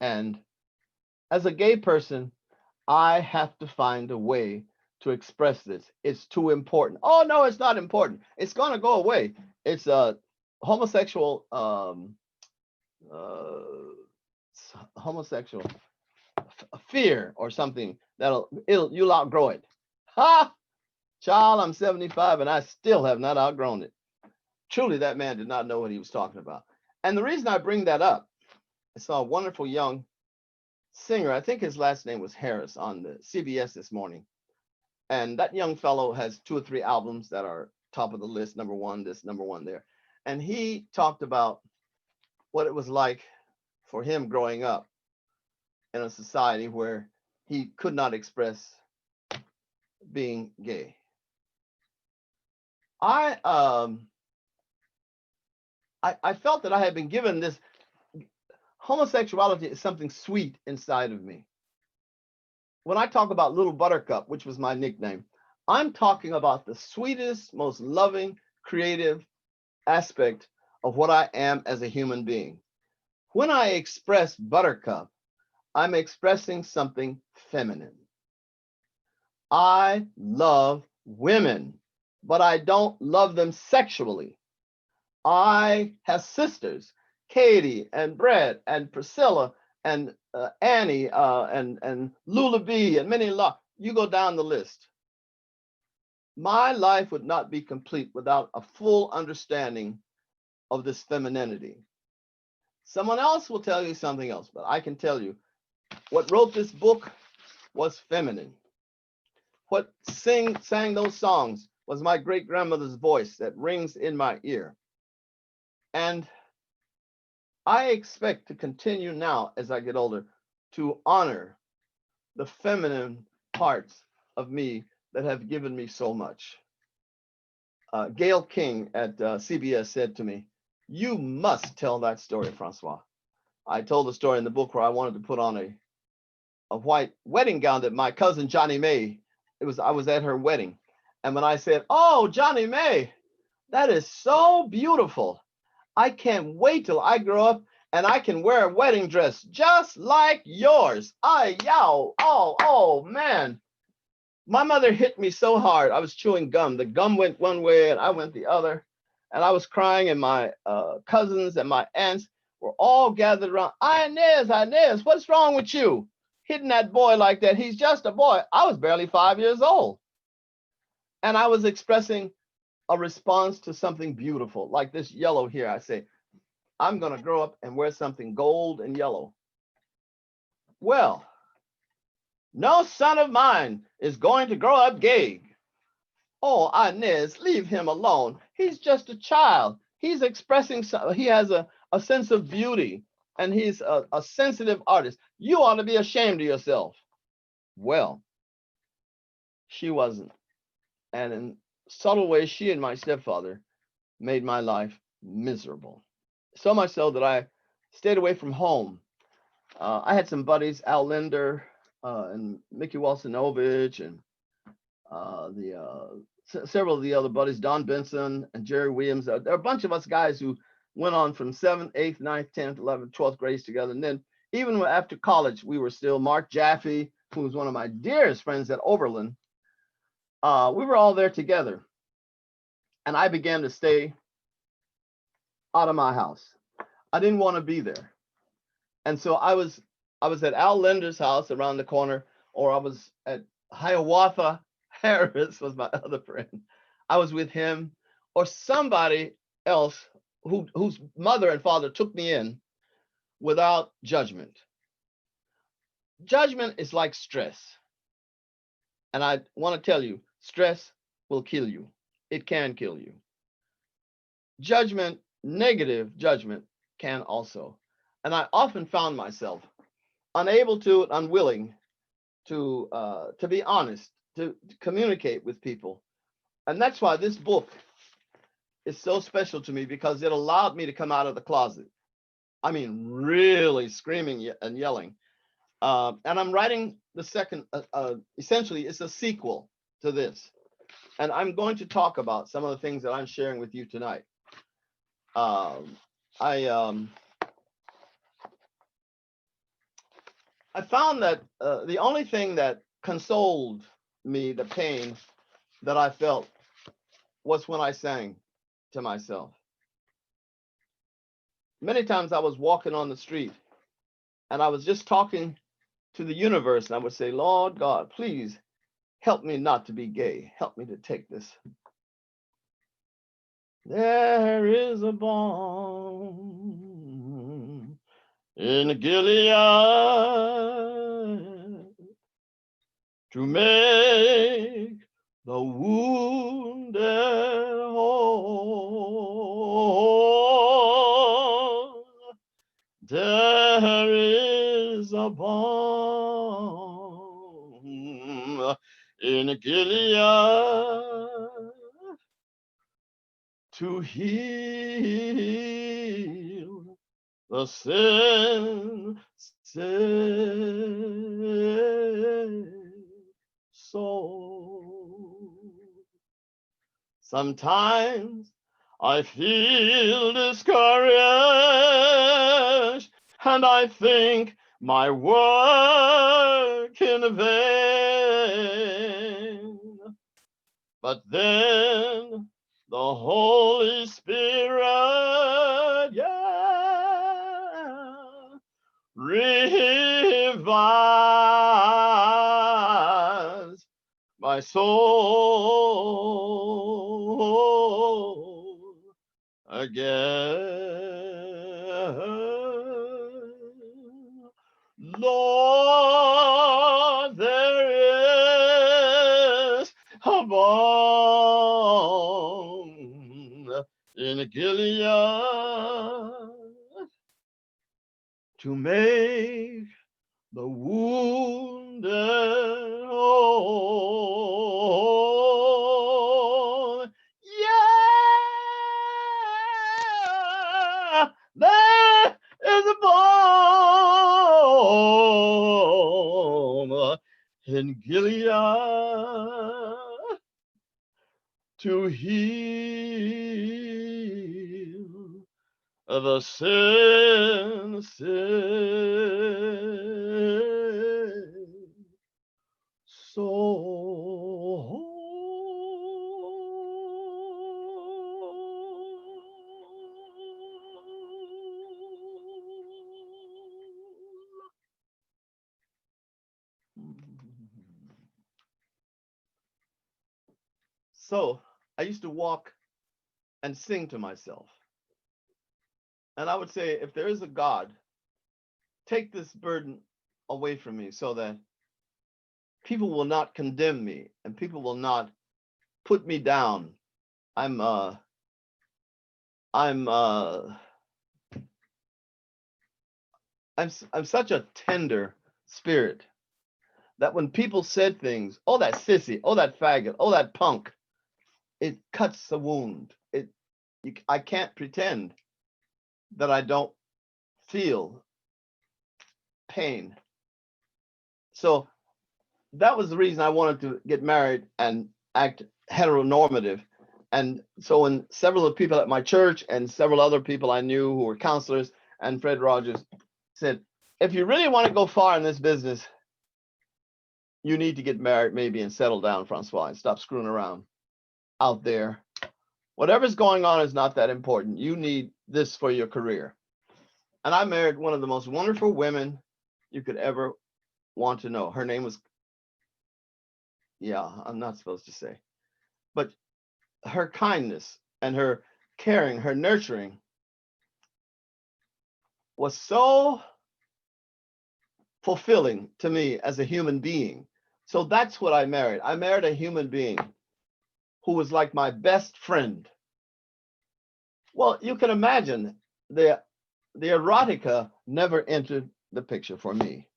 Speaker 3: And as a gay person, I have to find a way to express this. It's too important. Oh, no, it's not important. It's going to go away. It's a homosexual, homosexual fear or something you'll outgrow it. Ha! Child, I'm 75 and I still have not outgrown it. Truly, that man did not know what he was talking about. And the reason I bring that up, I saw a wonderful young singer, I think his last name was Harris, on the CBS this morning. And that young fellow has 2 or 3 albums that are top of the list, number one this, number one there. And he talked about what it was like for him growing up in a society where he could not express being gay. I felt that I had been given this. Homosexuality is something sweet inside of me. When I talk about Little Buttercup, which was my nickname, I'm talking about the sweetest, most loving, creative aspect of what I am as a human being. When I express Buttercup, I'm expressing something feminine. I love women, but I don't love them sexually. I have sisters, Katie and Brett and Priscilla and Annie and Lula B and many. You go down the list. My life would not be complete without a full understanding of this femininity. Someone else will tell you something else, but I can tell you what wrote this book was feminine. What sang those songs was my great grandmother's voice that rings in my ear. And I expect to continue now as I get older to honor the feminine parts of me that have given me so much. Gail King at CBS said to me, "You must tell that story, Francois." I told the story in the book where I wanted to put on a white wedding gown that my cousin Johnny May, I was at her wedding. And when I said, "Oh, Johnny May, that is so beautiful. I can't wait till I grow up and I can wear a wedding dress just like yours." Oh, man. My mother hit me so hard. I was chewing gum. The gum went one way and I went the other. And I was crying, and my cousins and my aunts were all gathered around. Inez, what's wrong with you? Hitting that boy like that. He's just a boy. I was barely 5 years old. And I was expressing a response to something beautiful, like this yellow here. I say, I'm going to grow up and wear something gold and yellow. Well, no son of mine is going to grow up gay. Oh, Inez, leave him alone. He's just a child. He's expressing, he has a sense of beauty, and he's a sensitive artist. You ought to be ashamed of yourself. Well, she wasn't. And in subtle ways, she and my stepfather made my life miserable. So much so that I stayed away from home. I had some buddies, Al Linder and Mickey Walsinovich, and several of the other buddies, Don Benson and Jerry Williams. There are a bunch of us guys who went on from 7th, 8th, 9th, 10th, 11th, 12th grades together. And then even after college, we were still, Mark Jaffe, who was one of my dearest friends at Oberlin. We were all there together. And I began to stay out of my house. I didn't want to be there. And so I was at Al Linder's house around the corner, or I was at Hiawatha Harris was my other friend. I was with him, or somebody else whose mother and father took me in without judgment. Judgment is like stress. And I want to tell you, stress will kill you. It can kill you. Judgment, negative judgment, can also. And I often found myself unable to, unwilling to be honest, to communicate with people. And that's why this book is so special to me, because it allowed me to come out of the closet. I mean, really screaming and yelling. And I'm writing the second, essentially, it's a sequel to this. And I'm going to talk about some of the things that I'm sharing with you tonight. I found that the only thing that consoled me, the pain that I felt, was when I sang to myself. Many times I was walking on the street and I was just talking to the universe, and I would say, Lord God, please help me not to be gay. Help me to take this. There is a balm in Gilead to make the wounded whole. There is a balm in Gilead to heal the sin soul. Sometimes I feel discouraged and I think my work in vain. But then the Holy Spirit, yeah, revives my soul again. Lord, there is a balm in Gilead to make the wounded whole. Yeah, there is a balm in Gilead to heal the sin soul. So I used to walk and sing to myself. And I would say, if there is a God, take this burden away from me so that people will not condemn me and people will not put me down. I'm such a tender spirit that when people said things, oh, that sissy, oh, that faggot, oh, that punk, it cuts the wound. I can't pretend that I don't feel pain. So that was the reason I wanted to get married and act heteronormative. And so when several of the people at my church and several other people I knew who were counselors and Fred Rogers said, if you really want to go far in this business, you need to get married maybe and settle down, Francois, and stop screwing around out there. Whatever's going on is not that important. You need this for your career. And I married one of the most wonderful women you could ever want to know. Her name was, yeah, I'm not supposed to say, but her kindness and her caring, her nurturing was so fulfilling to me as a human being. So that's what I married. I married a human being who was like my best friend. Well, you can imagine the erotica never entered the picture for me.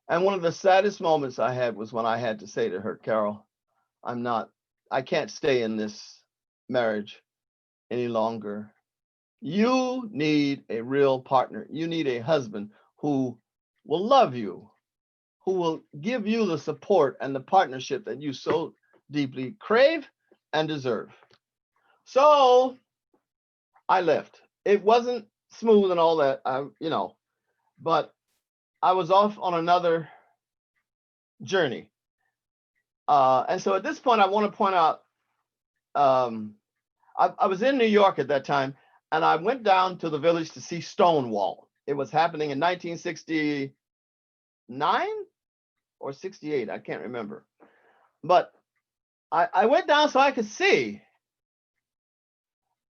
Speaker 3: And one of the saddest moments I had was when I had to say to her, Carol, I can't stay in this marriage any longer. You need a real partner. You need a husband who will love you, who will give you the support and the partnership that you so deeply crave and deserve. So I left. It wasn't smooth and all that, but I was off on another journey. And so at this point, I want to point out, I was in New York at that time, and I went down to the village to see Stonewall. It was happening in 1969 or 68, I can't remember. But I went down so I could see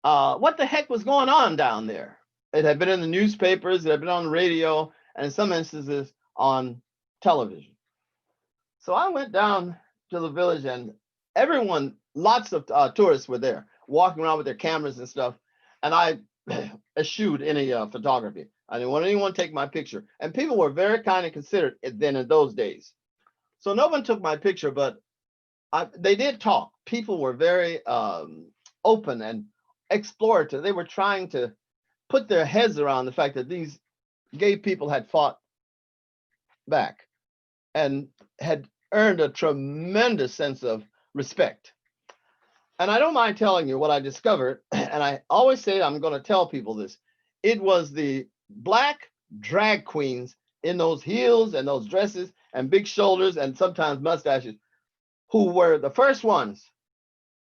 Speaker 3: what the heck was going on down there. It had been in the newspapers, it had been on the radio, and in some instances on television. So I went down to the village, and everyone, lots of tourists were there, walking around with their cameras and stuff. And I eschewed any photography. I didn't want anyone to take my picture. And people were very kind and considerate then in those days. So no one took my picture, but they did talk. People were very open and explorative. They were trying to put their heads around the fact that these gay people had fought back and had earned a tremendous sense of respect. And I don't mind telling you what I discovered, and I always say I'm going to tell people this. It was the Black drag queens in those heels and those dresses and big shoulders and sometimes mustaches who were the first ones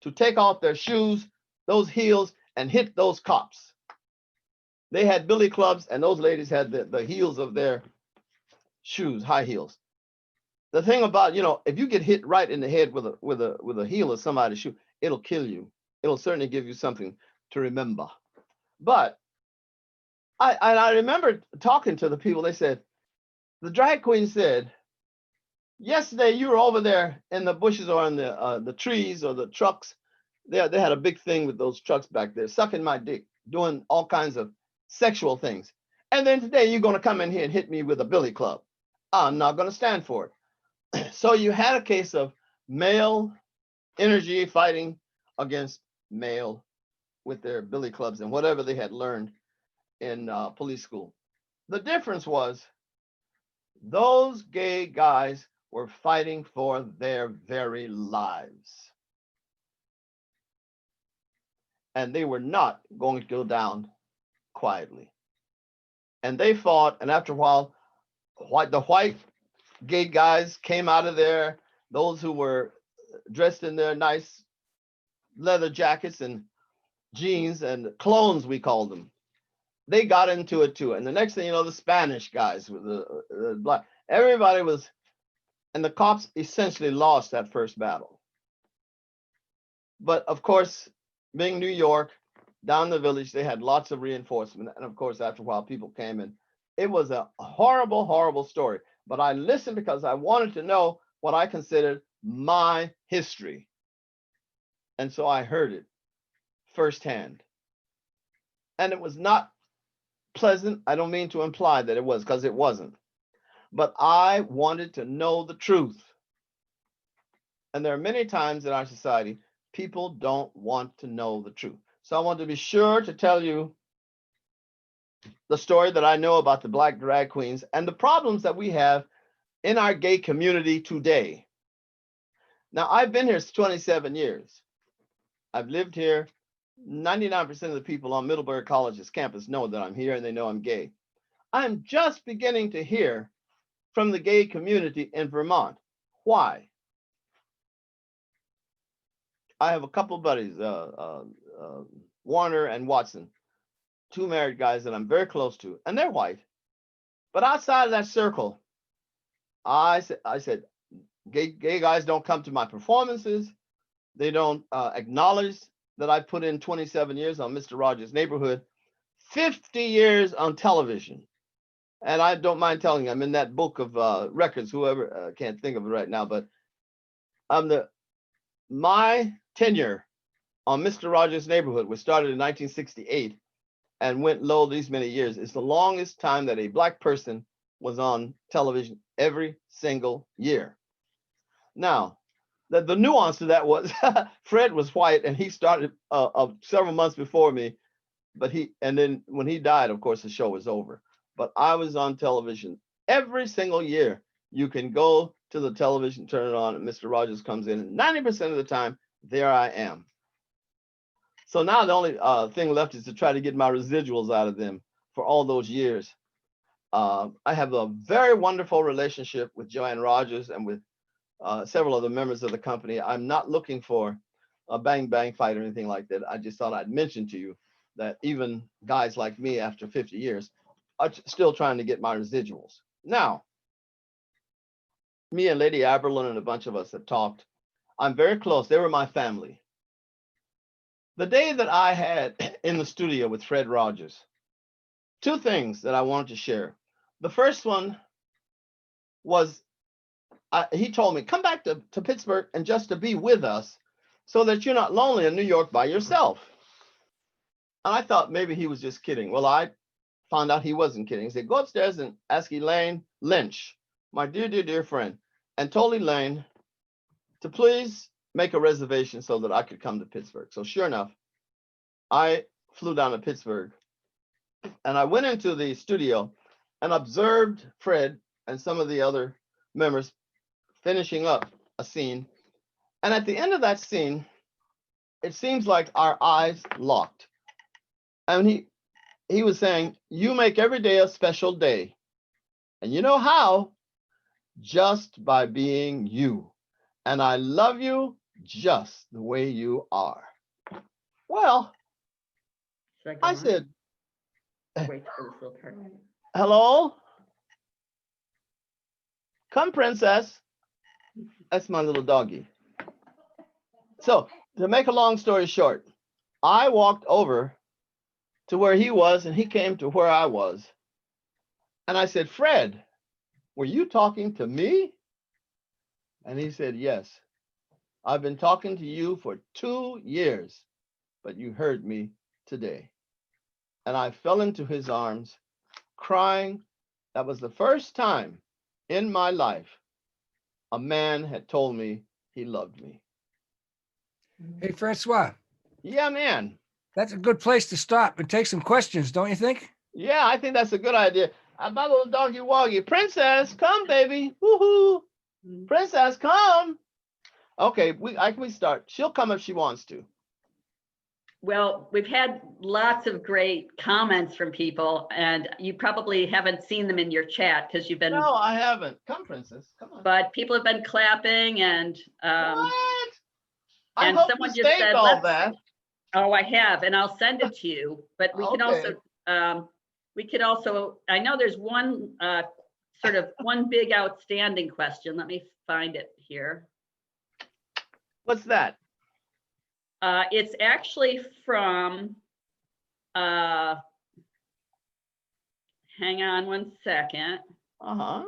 Speaker 3: to take off their shoes, those heels, and hit those cops. They had billy clubs, and those ladies had the heels of their shoes, high heels. The thing about, if you get hit right in the head with a heel of somebody's shoe, it'll kill you. It'll certainly give you something to remember. But I remember talking to the people. They said, the drag queen said, yesterday you were over there in the bushes or in the trees or the trucks. They had a big thing with those trucks back there, sucking my dick, doing all kinds of sexual things. And then today you're going to come in here and hit me with a billy club. I'm not going to stand for it. So you had a case of male energy fighting against male with their billy clubs and whatever they had learned in police school. The difference was those gay guys were fighting for their very lives. And they were not going to go down quietly. And they fought, and after a while, the white gay guys came out of there, those who were dressed in their nice leather jackets and jeans and clones, we called them. They got into it too. And the next thing you know, the Spanish guys with the black, everybody was, and the cops essentially lost that first battle. But of course, being New York, down the village, they had lots of reinforcement. And of course, after a while, people came in. It was a horrible, horrible story. But I listened because I wanted to know what I considered my history. And so I heard it firsthand. And it was not pleasant. I don't mean to imply that it was, because it wasn't. But I wanted to know the truth. And there are many times in our society, people don't want to know the truth. So I want to be sure to tell you the story that I know about the Black drag queens and the problems that we have in our gay community today. Now, I've been here 27 years. I've lived here. 99% of the people on Middlebury College's campus know that I'm here and they know I'm gay. I'm just beginning to hear from the gay community in Vermont. Why? I have a couple of buddies, Warner and Watson, two married guys that I'm very close to, and they're white. But outside of that circle, I said, gay guys don't come to my performances. They don't acknowledge that I put in 27 years on Mr. Rogers' Neighborhood, 50 years on television. And I don't mind telling you, I'm in that book of records, whoever, can't think of it right now, but my tenure on Mr. Rogers' Neighborhood, which started in 1968 and went low these many years, is the longest time that a Black person was on television every single year. Now, the nuance to that was Fred was white and he started several months before me, and then when he died, of course, the show was over. But I was on television every single year. You can go to the television, turn it on, and Mr. Rogers comes in, and 90% of the time, there I am. So now the only thing left is to try to get my residuals out of them for all those years. I have a very wonderful relationship with Joanne Rogers and with several other members of the company. I'm not looking for a bang fight or anything like that. I just thought I'd mention to you that even guys like me after 50 years are still trying to get my residuals. Now, me and Lady Aberlin and a bunch of us have talked. I'm very close. They were my family. The day that I had in the studio with Fred Rogers, two things that I wanted to share. The first one was he told me, come back to Pittsburgh and just to be with us so that you're not lonely in New York by yourself. And I thought maybe he was just kidding. Well, I found out he wasn't kidding. He said, go upstairs and ask Elaine Lynch, my dear friend, and told Elaine to please make a reservation so that I could come to Pittsburgh. So sure enough, I flew down to Pittsburgh and I went into the studio and observed Fred and some of the other members finishing up a scene. And at the end of that scene, it seems like our eyes locked. And he was saying, you make every day a special day. And you know how? Just by being you. And I love you just the way you are. Well, I said,
Speaker 1: wait for this little part.
Speaker 3: hello? Come, princess. That's my little doggy. So to make a long story short, I walked over to where he was and he came to where I was. And I said, Fred, were you talking to me? And he said, yes, I've been talking to you for 2 years, but you heard me today. And I fell into his arms crying. That was the first time in my life a man had told me he loved me.
Speaker 2: Hey, Francois,
Speaker 3: Yeah, man.
Speaker 2: that's a good place to stop and take some questions, don't you think?
Speaker 3: Yeah, I think that's a good idea. My little doggy woggy. Princess, come, baby. Woohoo. Princess, come. Okay, we start. She'll come if she wants to.
Speaker 1: Well, we've had lots of great comments from people, and you probably haven't seen them in your chat because you've been.
Speaker 3: No, I haven't. Come, princess. Come on.
Speaker 1: But people have been clapping, and
Speaker 3: What? I
Speaker 1: and
Speaker 3: hope
Speaker 1: someone
Speaker 3: you
Speaker 1: just
Speaker 3: saved
Speaker 1: said,
Speaker 3: all that.
Speaker 1: Oh, I have, and I'll send it to you. But we can
Speaker 3: Okay.
Speaker 1: also, I know there's one sort of one big outstanding question. Let me find it here.
Speaker 3: What's that?
Speaker 1: It's actually from, hang on one second,
Speaker 3: Uh-huh.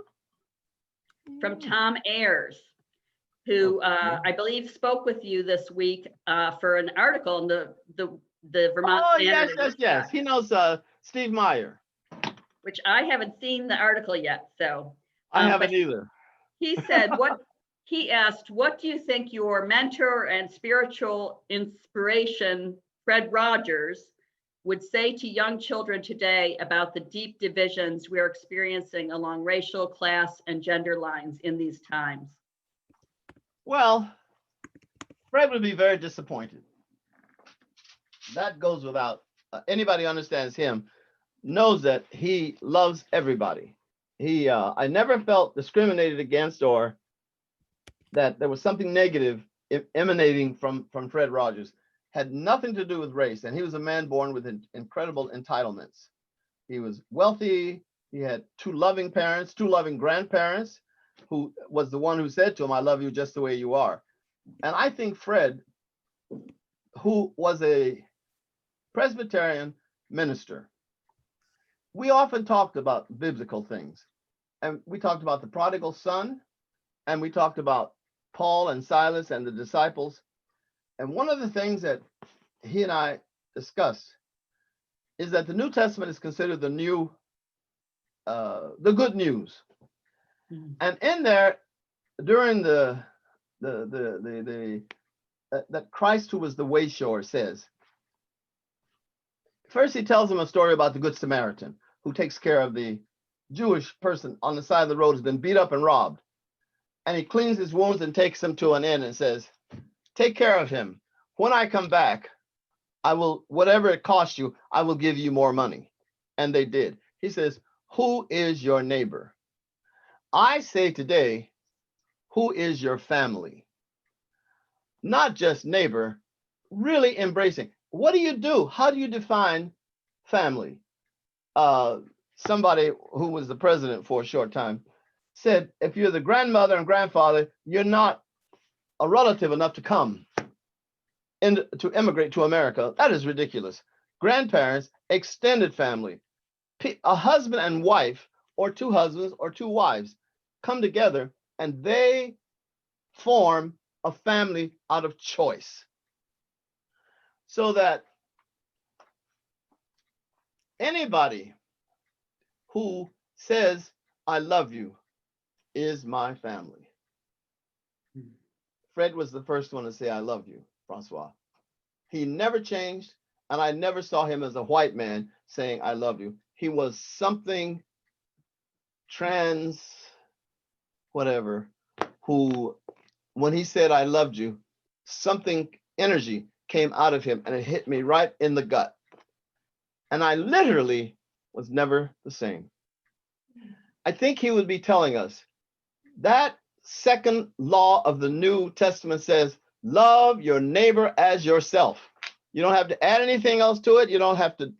Speaker 1: from Tom Ayers, who
Speaker 3: Okay.
Speaker 1: I believe spoke with you this week for an article in the Vermont
Speaker 3: Oh,
Speaker 1: Standard.
Speaker 3: yes. He knows Steve Meyer.
Speaker 1: Which I haven't seen the article yet, so.
Speaker 3: I haven't either.
Speaker 1: He said, he asked, what do you think your mentor and spiritual inspiration, Fred Rogers, would say to young children today about the deep divisions we're experiencing along racial, class, and gender lines in these times?
Speaker 3: Well, Fred would be very disappointed. That goes without, anybody who understands him knows that he loves everybody. I never felt discriminated against or that there was something negative emanating from Fred Rogers. Had nothing to do with race. And he was a man born with incredible entitlements. He was wealthy. He had 2 loving parents, 2 loving grandparents, who was the one who said to him, I love you just the way you are. And I think Fred, who was a Presbyterian minister, we often talked about biblical things. And we talked about the prodigal son, and we talked about Paul and Silas and the disciples. And one of the things that he and I discussed is that the New Testament is considered the good news. And in there, during that Christ who was the wayshore says, first he tells them a story about the Good Samaritan who takes care of the Jewish person on the side of the road who's been beat up and robbed. And he cleans his wounds and takes him to an inn and says, take care of him. When I come back, I will, whatever it costs you, I will give you more money. And they did. He says, who is your neighbor? I say today, who is your family? Not just neighbor, really embracing. What do you do? How do you define family? Somebody who was the president for a short time said, if you're the grandmother and grandfather, you're not a relative enough to come and to immigrate to America. That is ridiculous. Grandparents, extended family, a husband and wife, or two husbands or two wives come together and they form a family out of choice. So that anybody who says, I love you, is my family. Fred was the first one to say, I love you, Francois. He never changed, and I never saw him as a white man saying, I love you. He was something trans, whatever, who, when he said, I loved you, something, energy came out of him and it hit me right in the gut. And I literally was never the same. I think he would be telling us that second law of the New Testament says, love your neighbor as yourself. You don't have to add anything else to it. You don't have to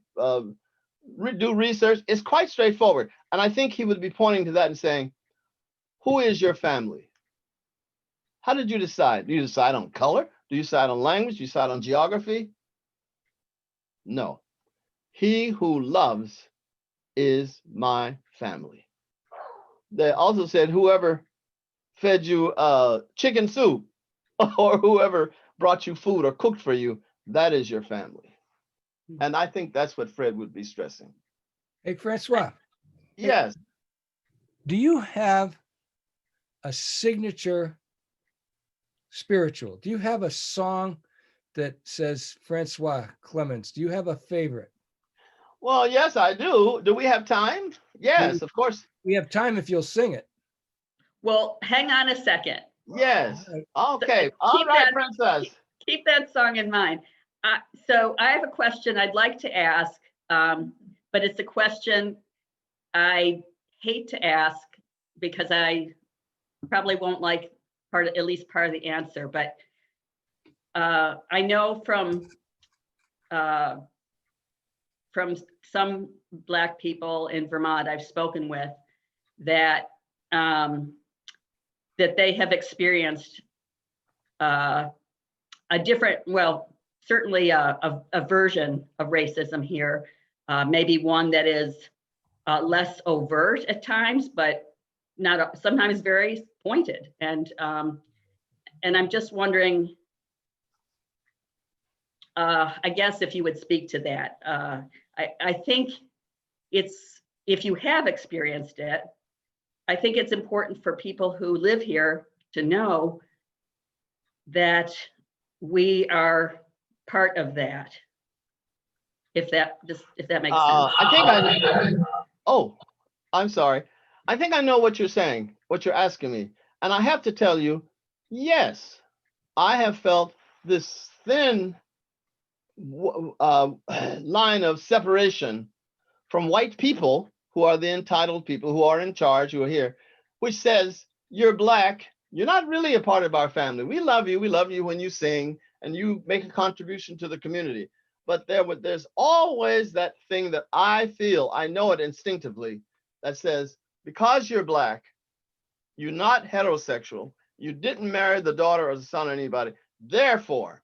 Speaker 3: do research. It's quite straightforward. And I think he would be pointing to that and saying, who is your family? How did you decide? Do you decide on color? Do you decide on language? Do you decide on geography? No. He who loves is my family. They also said, whoever fed you chicken soup or whoever brought you food or cooked for you, that is your family. And I think that's what Fred would be stressing.
Speaker 2: Hey, Francois.
Speaker 3: Yes.
Speaker 2: Do you have a signature spiritual? Do you have a song that says François Clemmons? Do you have a favorite?
Speaker 3: Well, yes, I do. Do we have time? Yes, of course.
Speaker 2: We have time if you'll sing it.
Speaker 1: Well, hang on a second.
Speaker 3: Yes. Okay.
Speaker 1: Keep
Speaker 3: All right,
Speaker 1: that-
Speaker 3: Princess.
Speaker 1: Keep that song in mind. So I have a question I'd like to ask, but it's a question I hate to ask because I probably won't like at least part of the answer. But I know from some Black people in Vermont I've spoken with that that they have experienced a different, well, certainly a version of racism here, maybe one that is less overt at times, but not sometimes very pointed. And I'm just wondering, I guess if you would speak to that. I think it's, if you have experienced it, I think it's important for people who live here to know that we are part of that. If that makes sense.
Speaker 3: I think I'm sorry. I think I know what you're saying, what you're asking me. And I have to tell you, yes, I have felt this thin line of separation from white people who are the entitled people who are in charge, who are here, which says, you're Black, you're not really a part of our family. We love you when you sing and you make a contribution to the community. But there's always that thing that I feel, I know it instinctively, that says, because you're Black, you're not heterosexual, you didn't marry the daughter or the son of anybody, therefore,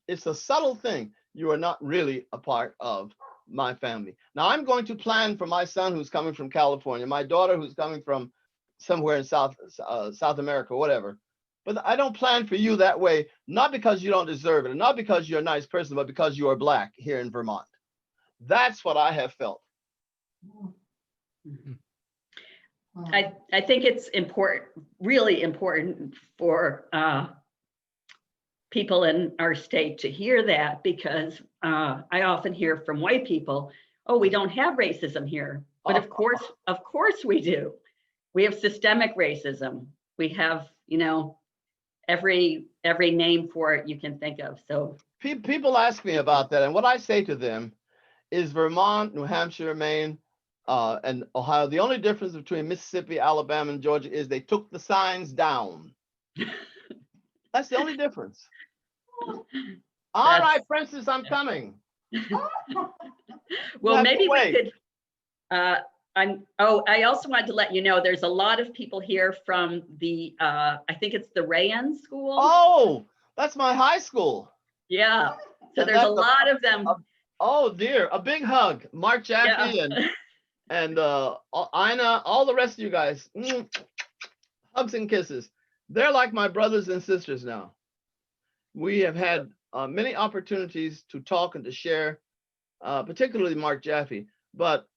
Speaker 3: it's a subtle thing, you are not really a part of my family. Now I'm going to plan for my son who's coming from California, my daughter who's coming from somewhere in South America, whatever. But I don't plan for you that way, not because you don't deserve it, and not because you're a nice person, but because you are Black here in Vermont. That's what I have felt.
Speaker 1: I think it's important, really important for people in our state to hear that, because I often hear from white people, oh, we don't have racism here. But of course we do. We have systemic racism. We have, every name for it you can think of. So
Speaker 3: People ask me about that, and what I say to them is Vermont, New Hampshire, Maine, and Ohio. The only difference between Mississippi, Alabama, and Georgia is they took the signs down. That's the only difference. All right, Princess, I'm coming.
Speaker 1: Well, maybe we could. I also wanted to let you know there's a lot of people here from the I think it's the Rayen School.
Speaker 3: Oh, that's my high school.
Speaker 1: Yeah. So there's a lot of them.
Speaker 3: Oh dear, a big hug, Mark Jaffe and Ina, all the rest of you guys. Hugs and kisses. They're like my brothers and sisters now. We have had many opportunities to talk and to share, particularly Mark Jaffe, but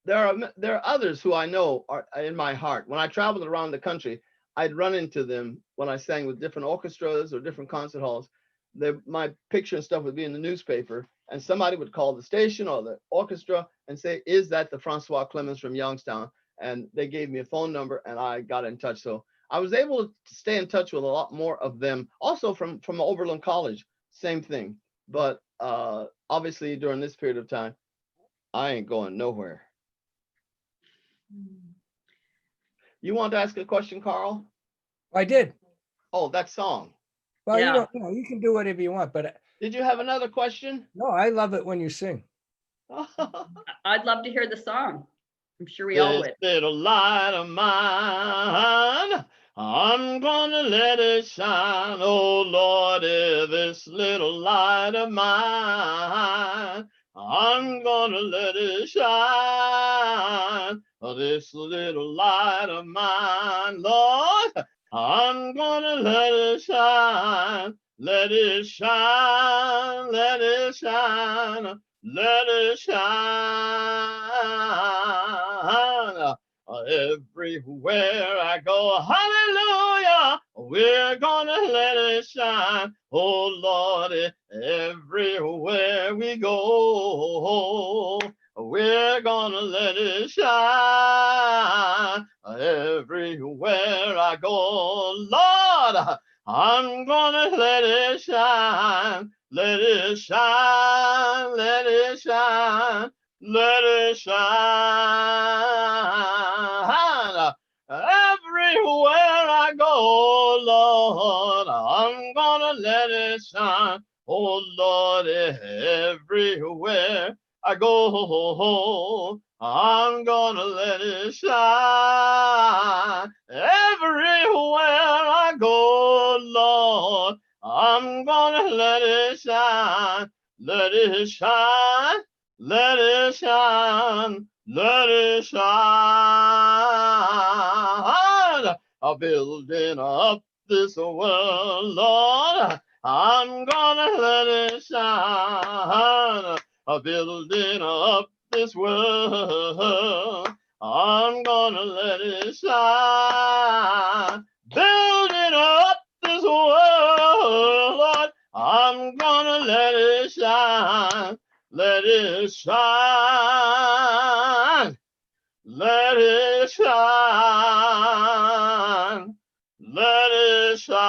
Speaker 3: there are others who I know are in my heart. When I traveled around the country, I'd run into them when I sang with different orchestras or different concert halls. My picture and stuff would be in the newspaper, and somebody would call the station or the orchestra and say, is that the François Clemmons from Youngstown? And they gave me a phone number and I got in touch. So I was able to stay in touch with a lot more of them. Also from Oberlin College, same thing. But obviously during this period of time, I ain't going nowhere. You want to ask a question, Carl?
Speaker 2: I did.
Speaker 3: Oh, that song.
Speaker 2: Well,
Speaker 1: Yeah.
Speaker 2: you can do whatever you want, but
Speaker 3: Did you have another question?
Speaker 2: no, I love it when you sing.
Speaker 1: I'd love to hear the song. I'm sure we all would.
Speaker 3: This little light of mine, I'm gonna let it shine. Oh Lord, this little light of mine, I'm gonna let it shine. This little light of mine, Lord, I'm gonna let it shine. Let it shine, let it shine, let it shine. Everywhere I go, hallelujah, we're gonna let it shine. Oh Lord, everywhere we go, we're gonna let it shine. Everywhere I go, Lord, I'm gonna let it shine. Let it shine, let it shine, let it shine. Everywhere I go, Lord, I'm gonna let it shine. Oh Lord, everywhere I go, I'm gonna let it shine. Everywhere I go, Lord, I'm gonna let it shine. Let it shine, let it shine, let it shine. I'm building up this world, Lord, I'm gonna let it shine. I'm building up this world, I'm gonna let it shine. Building up this world, Lord, I'm gonna let it shine. Let it shine. Let it shine. Let it shine.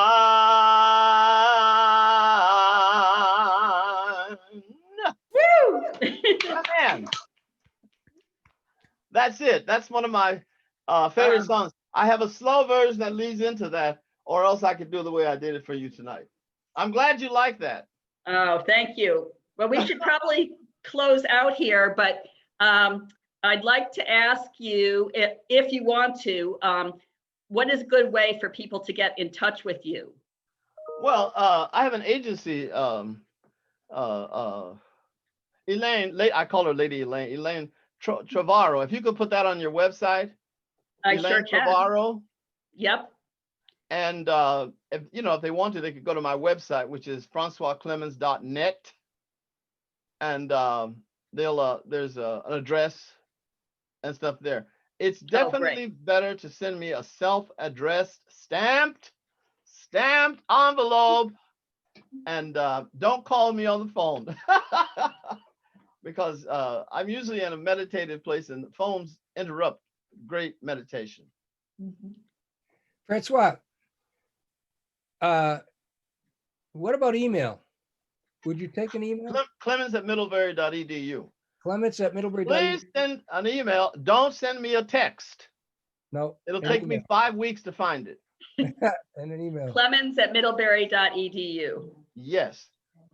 Speaker 1: Woo!
Speaker 3: Man, that's it. That's one of my favorite songs. I have a slow version that leads into that, or else I could do the way I did it for you tonight. I'm glad you like that.
Speaker 1: Oh, thank you. Well, we should probably close out here, but I'd like to ask you, if you want to, what is a good way for people to get in touch with you?
Speaker 3: Well, I have an agency, Elaine, I call her Lady Elaine, Elaine Travaro. If you could put that on your website,
Speaker 1: I
Speaker 3: Elaine
Speaker 1: sure can.
Speaker 3: Travaro.
Speaker 1: Yep.
Speaker 3: And if they wanted, they could go to my website, which is francoisclemmons.net. And there's an address and stuff there. It's
Speaker 1: great.
Speaker 3: definitely better to send me a self-addressed, stamped envelope, and don't call me on the phone because I'm usually in a meditative place, and phones interrupt great meditation.
Speaker 2: Francois, what about email? Would you take an email?
Speaker 3: Clemmons at middlebury.edu.
Speaker 2: Clements at Middlebury.
Speaker 3: Please send an email. Don't send me a text.
Speaker 2: No.
Speaker 3: It'll
Speaker 2: an
Speaker 3: take
Speaker 2: email.
Speaker 3: me 5 weeks to find it.
Speaker 2: And an email.
Speaker 1: Clemmons at middlebury.edu.
Speaker 3: Yes.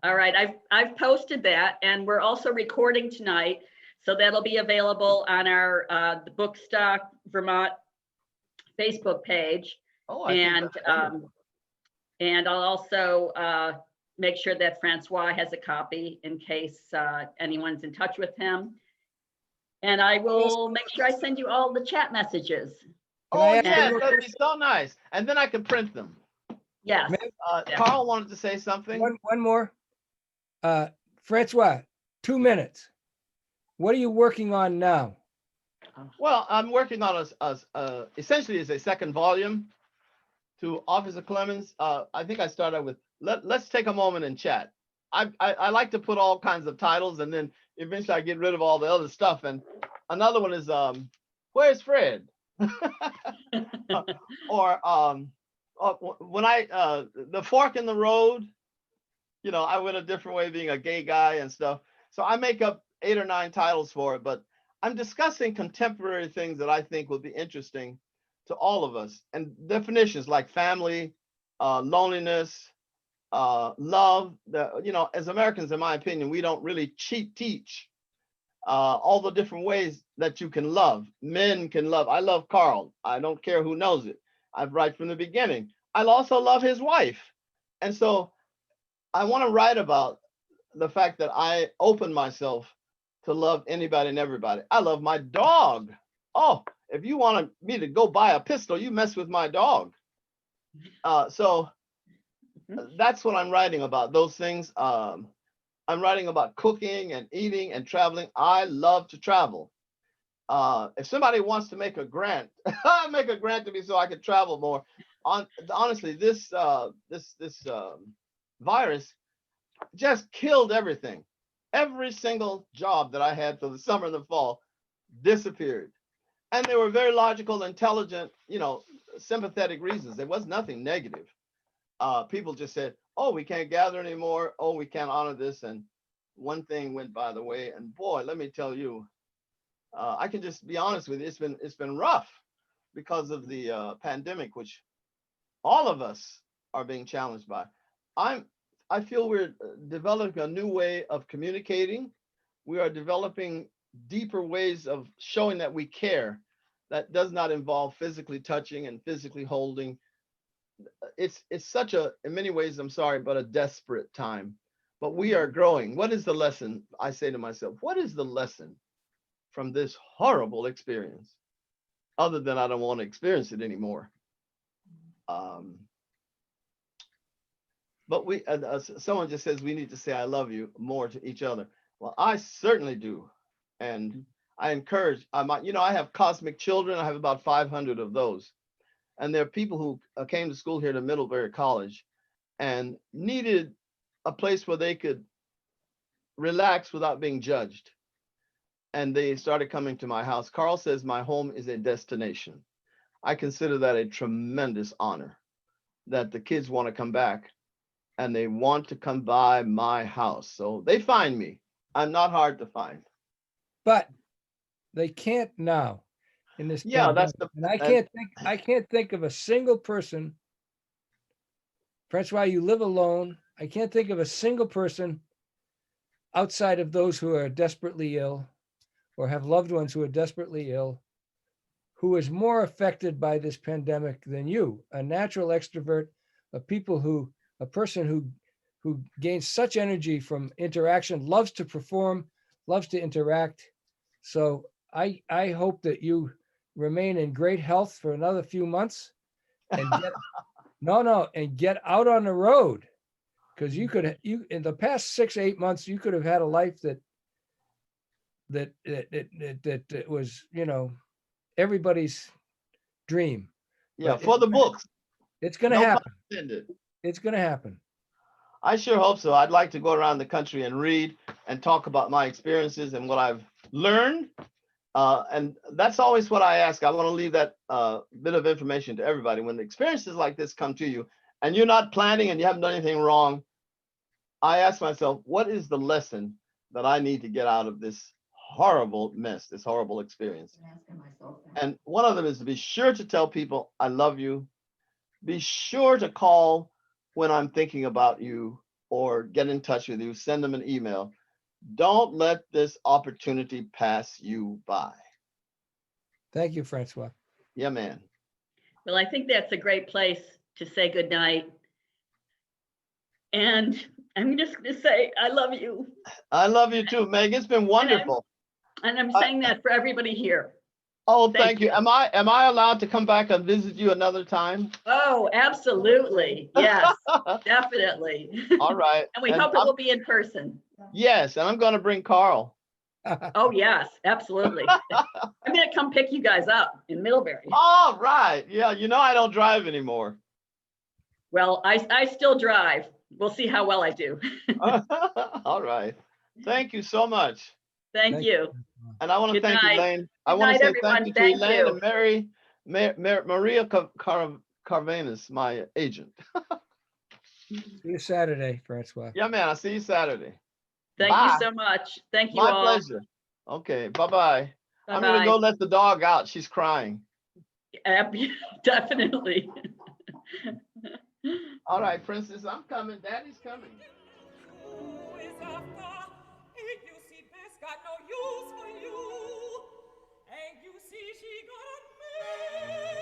Speaker 1: All right, I've posted that, and we're also recording tonight, so that'll be available on our the Bookstock Vermont Facebook page.
Speaker 3: Oh, I think
Speaker 1: And
Speaker 3: that's wonderful.
Speaker 1: and I'll also make sure that Francois has a copy in case anyone's in touch with him. And I will make sure I send you all the chat messages.
Speaker 2: Can
Speaker 3: Oh,
Speaker 2: I ask
Speaker 3: yes,
Speaker 1: you-
Speaker 3: that'd be so nice. And then I can print them.
Speaker 1: Yes. Yeah.
Speaker 3: Carl wanted to say something.
Speaker 2: One more. Francois, 2 minutes. What are you working on now?
Speaker 3: Well, I'm working on essentially as a second volume to Officer Clemmons. I think I started with, let's take a moment and chat. I like to put all kinds of titles, and then eventually I get rid of all the other stuff. And another one is, where's Fred? Or when the fork in the road, you know, I went a different way being a gay guy and stuff. So I make up 8 or 9 titles for it, but I'm discussing contemporary things that I think will be interesting to all of us, and definitions like family, loneliness, love. You know, as Americans, in my opinion, we don't really teach all the different ways that you can love. Men can love. I love Carl. I don't care who knows it. I've right from the beginning. I also love his wife. And so I want to write about the fact that I open myself to love anybody and everybody. I love my dog. Oh, if you want me to go buy a pistol, you mess with my dog. So that's what I'm writing about, those things. I'm writing about cooking and eating and traveling. I love to travel. If somebody wants to make a grant, make a grant to me so I can travel more. Honestly, this virus just killed everything. Every single job that I had for the summer and the fall disappeared. And they were very logical, intelligent, you know, sympathetic reasons. There was nothing negative. People just said, oh, we can't gather anymore. Oh, we can't honor this. And one thing went by the way. And boy, let me tell you, I can just be honest with you. It's been rough because of the pandemic, which all of us are being challenged by. I feel we're developing a new way of communicating. We are developing deeper ways of showing that we care. That does not involve physically touching and physically holding. It's such a, in many ways, I'm sorry, but a desperate time. But we are growing. What is the lesson? I say to myself, what is the lesson from this horrible experience? Other than I don't want to experience it anymore. But someone just says we need to say I love you more to each other. Well, I certainly do. And I encourage, I have cosmic children. I have about 500 of those. And there are people who came to school here to Middlebury College and needed a place where they could relax without being judged. And they started coming to my house. Carl says my home is a destination. I consider that a tremendous honor that the kids want to come back and they want to come by my house. So they find me. I'm not hard to find.
Speaker 2: But they can't now in this.
Speaker 3: Yeah,
Speaker 2: pandemic.
Speaker 3: that's
Speaker 2: And I can't think of a single person. Francois, you live alone. I can't think of a single person outside of those who are desperately ill or have loved ones who are desperately ill, who is more affected by this pandemic than you, a natural extrovert, a person who gains such energy from interaction, loves to perform, loves to interact. So I hope that you remain in great health for another few months and get out on the road. Because you in the past 6-8 months, you could have had a life that was, everybody's dream.
Speaker 3: Yeah,
Speaker 2: But
Speaker 3: for the books.
Speaker 2: It's going to
Speaker 3: No pun
Speaker 2: happen.
Speaker 3: intended.
Speaker 2: It's going to happen.
Speaker 3: I sure hope so. I'd like to go around the country and read and talk about my experiences and what I've learned. And that's always what I ask. I want to leave that bit of information to everybody. When the experiences like this come to you and you're not planning and you haven't done anything wrong, I ask myself, what is the lesson that I need to get out of this horrible mess, this horrible experience? And one of them is to be sure to tell people, I love you. Be sure to call when I'm thinking about you or get in touch with you, send them an email. Don't let this opportunity pass you by.
Speaker 2: Thank you, Francois.
Speaker 3: Yeah, man.
Speaker 1: Well, I think that's a great place to say goodnight. And I'm just going to say, I love you.
Speaker 3: I love you too, Meg. It's been wonderful.
Speaker 1: And I'm saying that for everybody here.
Speaker 3: Oh, thank you. Am I allowed to come back and visit you another time?
Speaker 1: Oh, absolutely. Yes, definitely.
Speaker 3: All right.
Speaker 1: And we hope it will be in person.
Speaker 3: Yes, and I'm going to bring Carl.
Speaker 1: Oh, yes, absolutely. I'm going to come pick you guys up in Middlebury.
Speaker 3: All right. Yeah, you know I don't drive anymore.
Speaker 1: Well, I still drive. We'll see how well I do.
Speaker 3: All right. Thank you so much.
Speaker 1: Thank you.
Speaker 3: And I want to
Speaker 1: Good
Speaker 3: thank
Speaker 1: night.
Speaker 3: Elaine. I
Speaker 1: Good
Speaker 3: want
Speaker 1: night,
Speaker 3: to say
Speaker 1: everyone.
Speaker 3: thank you to
Speaker 1: Thank
Speaker 3: Elaine
Speaker 1: you.
Speaker 3: and Maria Carvanis, my agent.
Speaker 2: See you Saturday, Francois.
Speaker 3: Yeah, man. I'll see you Saturday.
Speaker 1: Thank
Speaker 3: Bye.
Speaker 1: you so much. Thank you
Speaker 3: My
Speaker 1: all.
Speaker 3: pleasure. Okay. Bye-bye. I'm going to
Speaker 1: Bye-bye.
Speaker 3: go let the dog out. She's crying.
Speaker 1: Definitely.
Speaker 3: All right, Princess, I'm coming. Daddy's coming.
Speaker 4: Who is after? If you see Bess got no use for you, and you see she got a man.